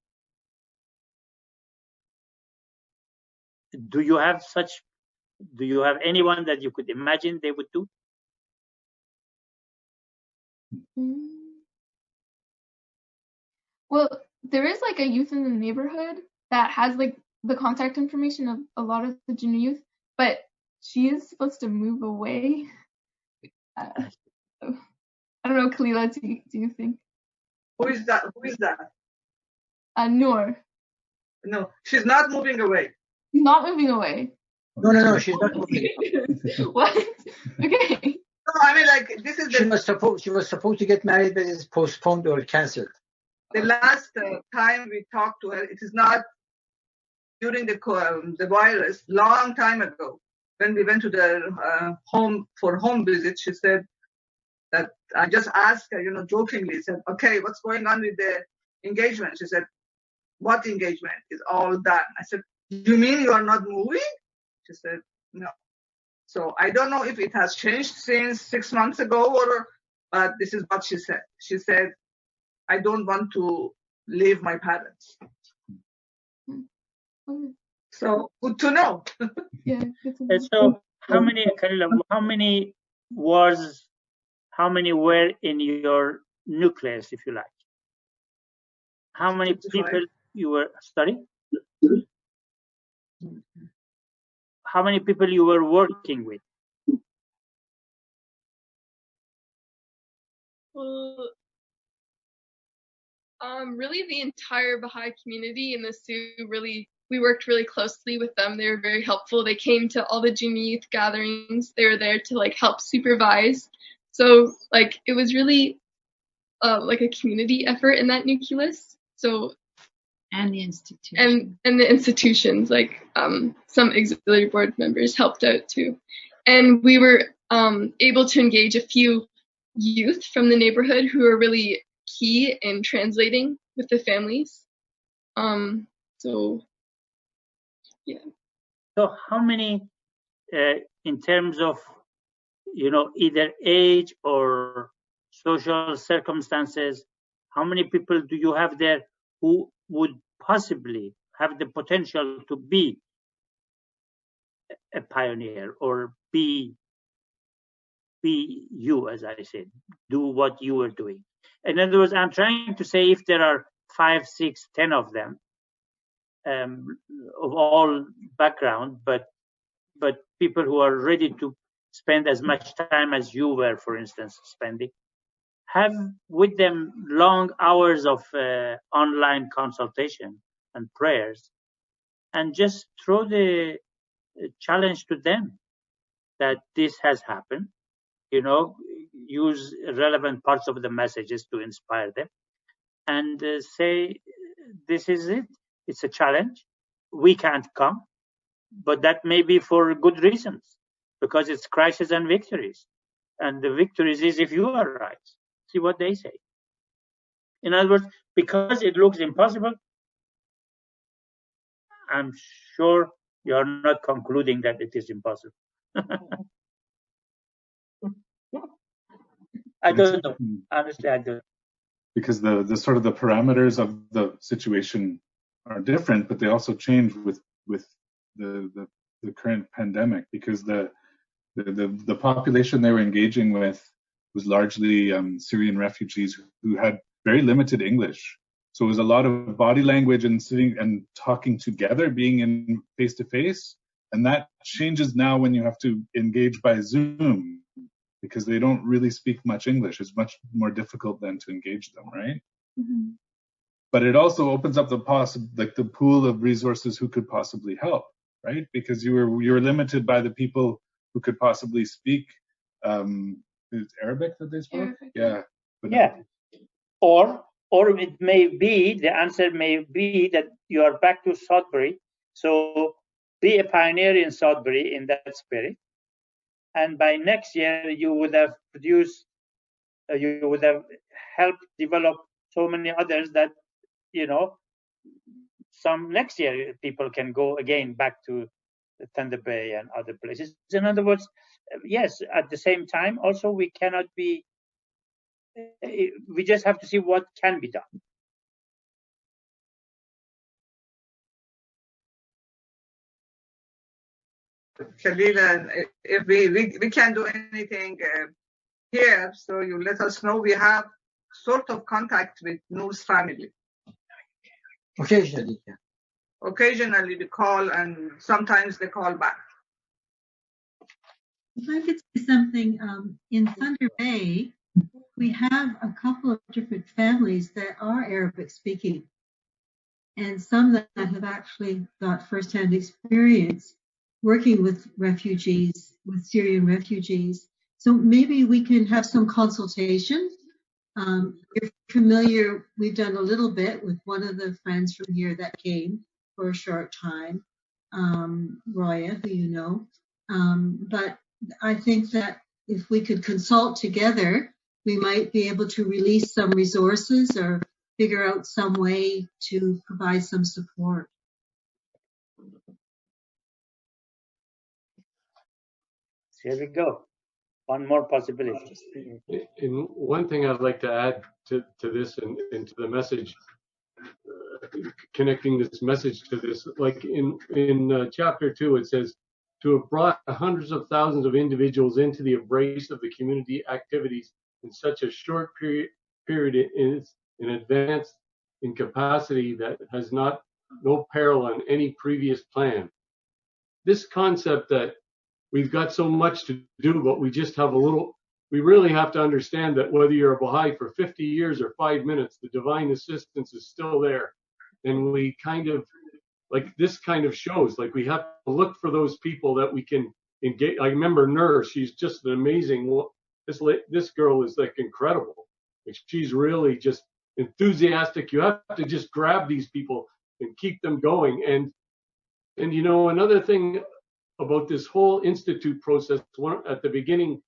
Do you have anyone that you could imagine they would do? Well, there is like a youth in the neighborhood that has like the contact information of a lot of the junior youth, but she is supposed to move away. I don't know, Kalila, do you think? Who is that? Noor. No, she's not moving away. She's not moving away. No, she's not moving. What? Okay. No, I mean, like, this is She was supposed to get married, but it's postponed or cancelled. the last time we talked to her. It is not during the virus, long time ago. When we went to the home for home visit, she said that I just asked her, jokingly, said, okay, what's going on with the engagement? She said, what engagement? Is all done. I said, you mean you are not moving? She said, no. So I don't know if it has changed since 6 months ago, but this is what she said. She said, I don't want to leave my parents. So good to know. Yeah. Good to know. So how many were in your nucleus, if you like? How many people you were studying? How many people you were working with? Well, really the entire Baha'i community in the Sioux, we worked really closely with them. They were very helpful. They came to all the junior youth gatherings. They were there to like help supervise. So like it was really like a community effort in that nucleus. So and the institution and the institutions, like some auxiliary board members helped out too. And we were able to engage a few youth from the neighborhood who are really key in translating with the families. So yeah. So how many in terms of either age or social circumstances, how many people do you have there who would possibly have the potential to be a pioneer or be you, as I said, do what you were doing? In other words, I'm trying to say if there are 5, 6, 10 of them, of all background, but people who are ready to spend as much time as you were, for instance, spending, have with them long hours of online consultation and prayers, and just throw the challenge to them that this has happened. Use relevant parts of the messages to inspire them, and say, this is it. It's a challenge. We can't come, but that may be for good reasons, because it's crisis and victories. And the victories is if you are right. See what they say. In other words, because it looks impossible, I'm sure you're not concluding that it is impossible. I don't know. Honestly, I don't. Because the sort of the parameters of the situation are different, but they also change with the current pandemic, because the population they were engaging with was largely Syrian refugees who had very limited English. So it was a lot of body language and sitting and talking together, being in face to face. And that changes now when you have to engage by Zoom, because they don't really speak much English. It's much more difficult then to engage them, right? Mm-hmm. But it also opens up the pool of resources who could possibly help, right? Because you were limited by the people who could possibly speak. It's Arabic that they spoke? Arabic. Yeah. But yeah. Or it may be, the answer may be that you are back to Sudbury. So be a pioneer in Sudbury in that spirit. And by next year, you would have produced, you would have helped develop so many others that, some next year people can go again back to Thunder Bay and other places. In other words, yes, at the same time, also we cannot be, we just have to see what can be done. Khalil, if we can't do anything here, so you let us know. We have sort of contact with Noor's family. Occasionally, yeah. Occasionally we call, and sometimes they call back. If I could say something, in Thunder Bay, we have a couple of different families that are Arabic speaking, and some that have actually got firsthand experience working with refugees, with Syrian refugees. So maybe we can have some consultation. You're familiar, we've done a little bit with one of the friends from here that came for a short time, Roya, who you know. But I think that if we could consult together, we might be able to release some resources or figure out some way to provide some support. Here we go. One more possibility. And one thing I'd like to add to this and to the message, connecting this message to this, like in chapter 2, it says, to have brought hundreds of thousands of individuals into the embrace of the community activities in such a short period is an advance in capacity that has no parallel in any previous plan. This concept that we've got so much to do, but we just have a little, we really have to understand that whether you're a Baha'i for 50 years or 5 minutes, the divine assistance is still there. And we kind of, like this kind of shows, like we have to look for those people that we can engage. I remember Nur, she's just an amazing, this girl is like incredible. Like she's really just enthusiastic. You have to just grab these people and keep them going. And another thing about this whole institute process, at the beginning,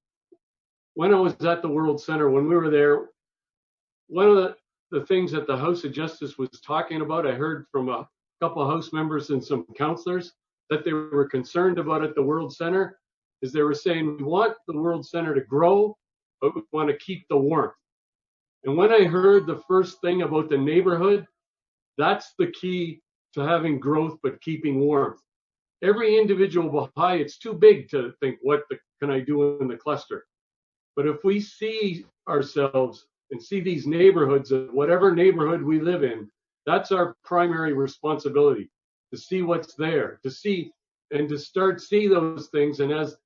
when I was at the World Center, when we were there, one of the things that the House of Justice was talking about, I heard from a couple of House members and some counselors that they were concerned about at the World Center, is they were saying, we want the World Center to grow, but we want to keep the warmth. And when I heard the first thing about the neighborhood, that's the key to having growth, but keeping warmth. Every individual Baha'i, it's too big to think, what can I do in the cluster? But if we see ourselves and see these neighborhoods of whatever neighborhood we live in. That's our primary responsibility, to see what's there, to see and to start see those things. And as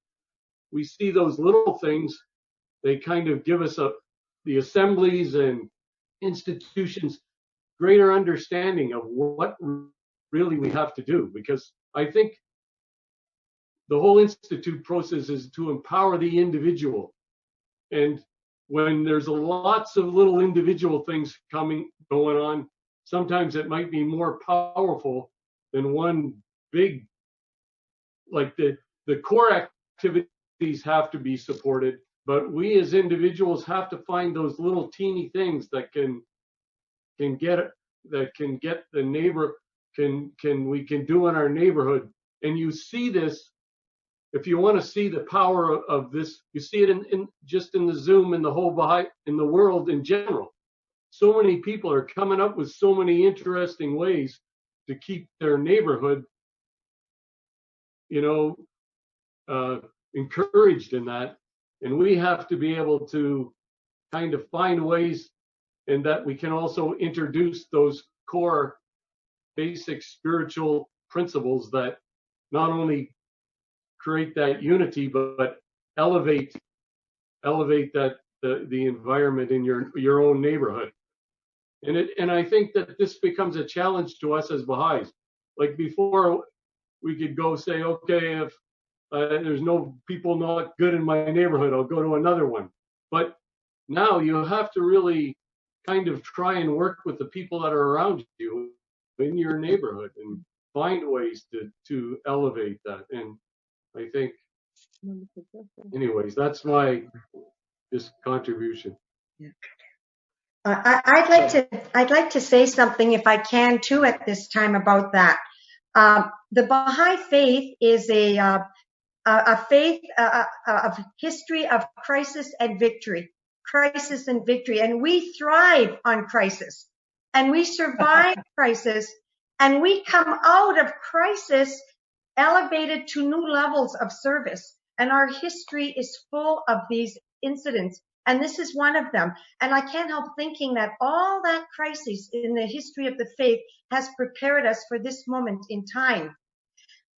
we see those little things, they kind of give us the assemblies and institutions greater understanding of what really we have to do. Because I think the whole institute process is to empower the individual. And when there's lots of little individual things going on, sometimes it might be more powerful than one big, like the core activities have to be supported, but we as individuals have to find those little teeny things that can get the neighbor, we can do in our neighborhood. And you see this, if you want to see the power of this, you see it in just in the Zoom and the whole Baha'i, in the world in general. So many people are coming up with so many interesting ways to keep their neighborhood, encouraged in that. And we have to be able to kind of find ways, and that we can also introduce those core basic spiritual principles that not only create that unity, but elevate that the environment in your own neighborhood. And I think that this becomes a challenge to us as Baha'is. Like before, we could go say, okay, if there's no people not good in my neighborhood, I'll go to another one. But now you have to really kind of try and work with the people that are around you in your neighborhood and find ways to elevate that. And I think, anyways, that's my just contribution. Yeah. I'd like to say something, if I can, too, at this time about that. The Baha'i faith is a faith of history of crisis and victory, and we thrive on crisis, and we survive crisis, and we come out of crisis elevated to new levels of service. And our history is full of these incidents, and this is one of them. And I can't help thinking that all that crisis in the history of the faith has prepared us for this moment in time.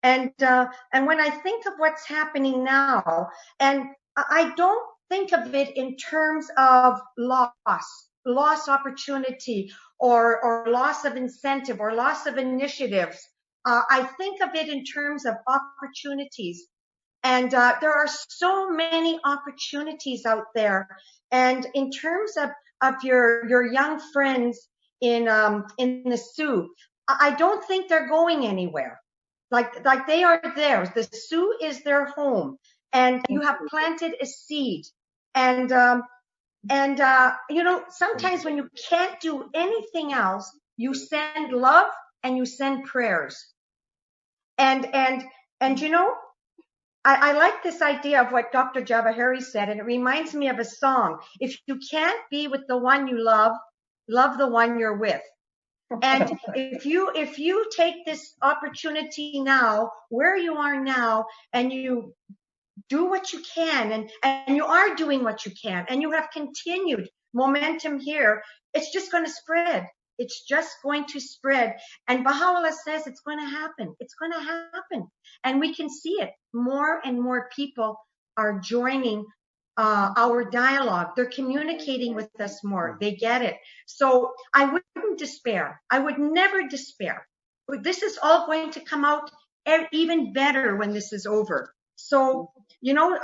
And when I think of what's happening now, and I don't think of it in terms of loss opportunity, or loss of incentive, or loss of initiatives. I think of it in terms of opportunities. And there are so many opportunities out there. And in terms of your young friends in the Sioux, I don't think they're going anywhere. Like they are there. The Sioux is their home, and you have planted a seed. And sometimes when you can't do anything else, you send love and you send prayers. And I like this idea of what Dr. Javaheri said, and it reminds me of a song. If you can't be with the one you love, love the one you're with. And if you take this opportunity now, where you are now, and you do what you can, and you are doing what you can, and you have continued momentum here, it's just going to spread. It's just going to spread. And Baha'u'llah says it's going to happen. It's going to happen. And we can see it. More and more people are joining our dialogue. They're communicating with us more. They get it. So I wouldn't despair. I would never despair. This is all going to come out even better when this is over. So,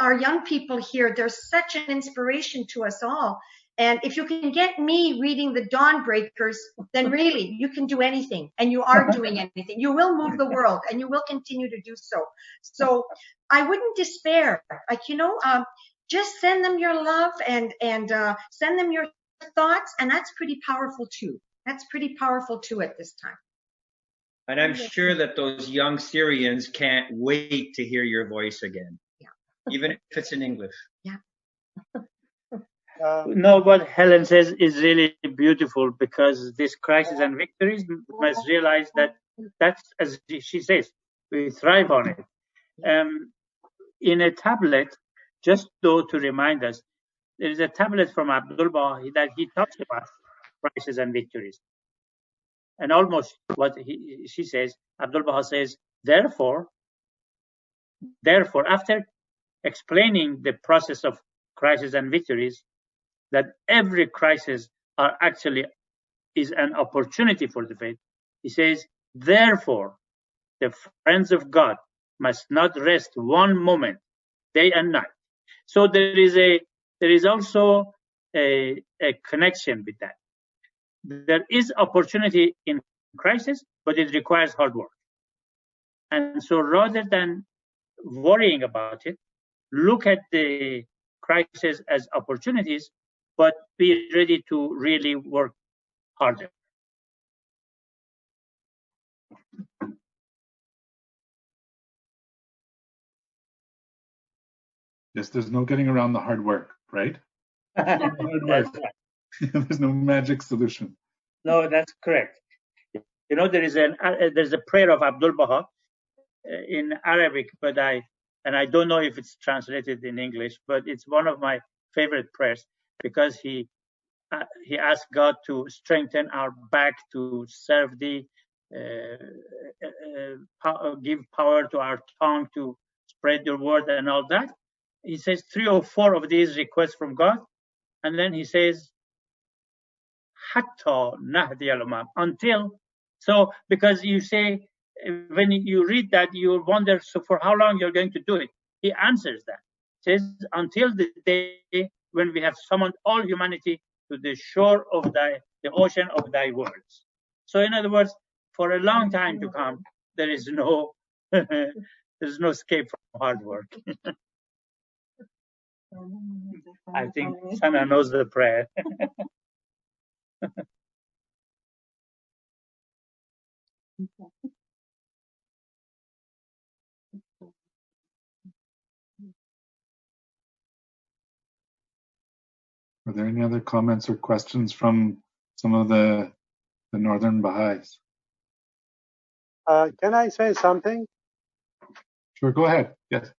our young people here, they're such an inspiration to us all. And if you can get me reading the Dawn Breakers, then really you can do anything, and you are doing anything. You will move the world, and you will continue to do so. So I wouldn't despair. Just send them your love and send them your thoughts, and that's pretty powerful too. That's pretty powerful too at this time. And I'm sure that those young Syrians can't wait to hear your voice again, even if it's in English. Yeah. No, what Helen says is really beautiful, because this crisis and victories must realize that's, as she says, we thrive on it. In a tablet, just though to remind us, there is a tablet from Abdul Baha that he talks about crises and victories. And almost what she says, Abdul Baha says, therefore, after explaining the process of crisis and victories, that every crisis is an opportunity for the faith, he says, therefore, the friends of God must not rest one moment, day and night. So there is also a connection with that. There is opportunity in crisis, but it requires hard work. And so rather than worrying about it, look at the crisis as opportunities, but be ready to really work harder. Yes, there's no getting around the hard work, right? Hard work. There's no magic solution. No, that's correct. You know, there's a prayer of Abdul Baha in Arabic, but I don't know if it's translated in English, but it's one of my favorite prayers because he asked God to strengthen our back to serve thee, give power to our tongue to spread your word and all that. He says 3 or 4 of these requests from God, and then he says, Hatta nahdi al-umam, until. So, because you say, when you read that, you wonder, so for how long you're going to do it? He answers that. He says, until the day when we have summoned all humanity to the shore of the ocean of thy words. So, in other words, for a long time to come, there is no there's no escape from hard work. I think Sana knows the prayer. Are there any other comments or questions from some of the Northern Baha'is? Can I say something? Sure, go ahead. Yes.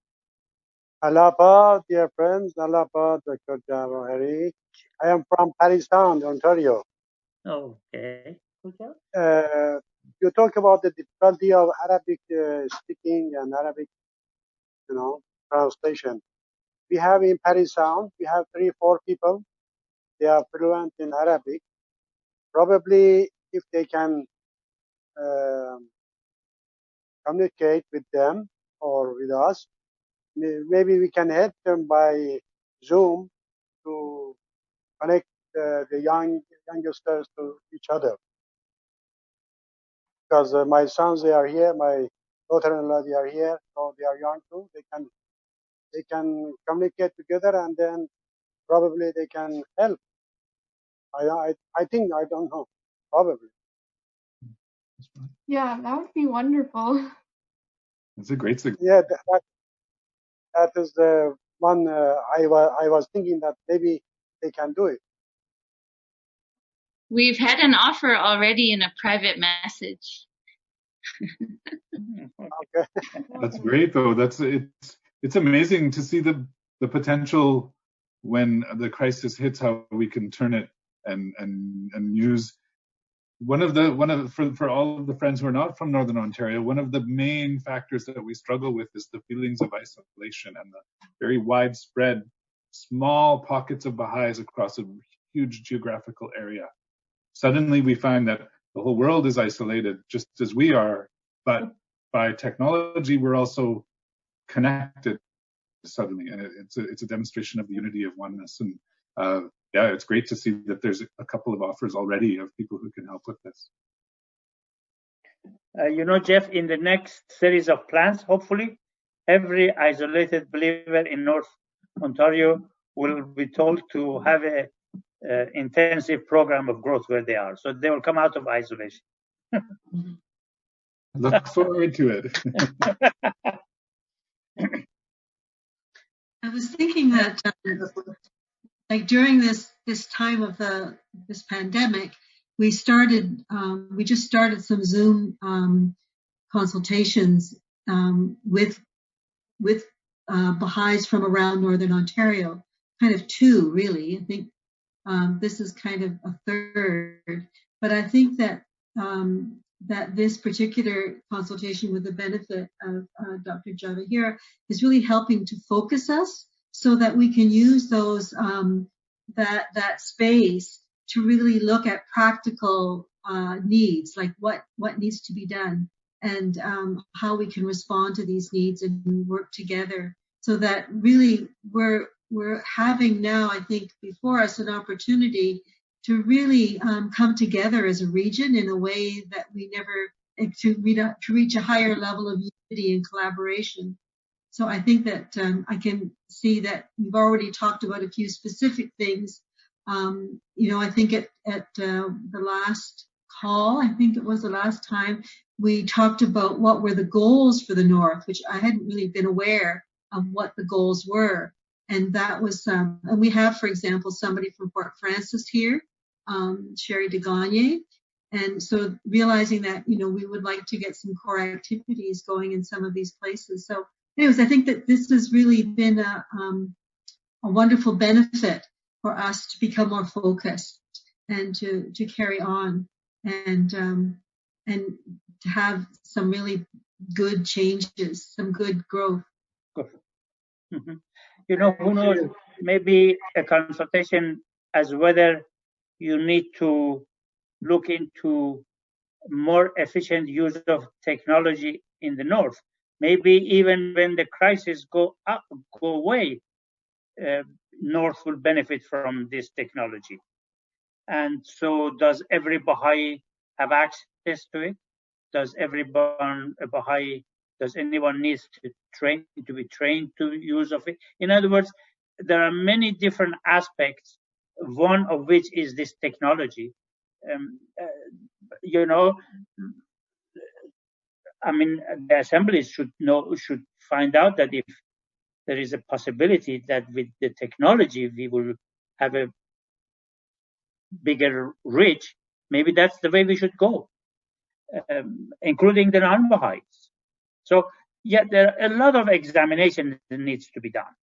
Alapa, dear friends, Alapa, Dr. Javaheri. I am from Parry Sound, Ontario. Okay. You talk about the difficulty of Arabic speaking and Arabic, translation. We have in Parry Sound, we have 3-4 people. They are fluent in Arabic. Probably if they can communicate with them or with us, maybe we can help them by Zoom to connect the youngsters to each other. Because my sons, they are here, my daughter-in-law, they are here, so they are young too. They can communicate together, and then probably they can help. I think, I don't know, probably. Yeah, that would be wonderful. It's a great suggestion. Yeah, that is the one I was thinking that maybe they can do it. We've had an offer already in a private message. Okay. That's great, though. It's amazing to see the potential when the crisis hits, how we can turn it and use for all of the friends who are not from Northern Ontario. One of the main factors that we struggle with is the feelings of isolation and the very widespread small pockets of Baha'is across a huge geographical area. Suddenly we find that the whole world is isolated, just as we are, but by technology we're also connected suddenly, and it's a demonstration of the unity of oneness. And yeah, it's great to see that there's a couple of offers already of people who can help with this. Jeff, in the next series of plans, hopefully, every isolated believer in North Ontario will be told to have a intensive program of growth where they are. So they will come out of isolation. Look forward to it. I was thinking that like during this time of this pandemic, we just started some Zoom consultations with Baha'is from around Northern Ontario. kind of two, really. I think this is kind of a third, but I think that that this particular consultation with the benefit of Dr. Javaheri is really helping to focus us so that we can use those that space to really look at practical needs, like what needs to be done, and how we can respond to these needs and work together, so that really we're having now, I think, before us an opportunity to really come together as a region in a way that we never, to reach a higher level of unity and collaboration. So I think that I can see that we've already talked about a few specific things. I think at the last call, I think it was the last time, we talked about what were the goals for the North, which I hadn't really been aware of what the goals were. And that was, and we have, for example, somebody from Port Francis here, Sherry de Gagne. And so realizing that, we would like to get some core activities going in some of these places. So anyways, I think that this has really been a wonderful benefit for us to become more focused and to carry on and to have some really good changes, some good growth. Mm-hmm. Who knows, maybe a consultation as whether you need to look into more efficient use of technology in the North. Maybe even when the crisis go away, North will benefit from this technology. And so does every Baha'i have access to it? Does anyone needs to be trained to use of it? In other words, there are many different aspects, one of which is this technology. The assemblies should find out that if there is a possibility that with the technology we will have a bigger reach, maybe that's the way we should go, including the non-Baha'is. So, yeah, there are a lot of examination that needs to be done.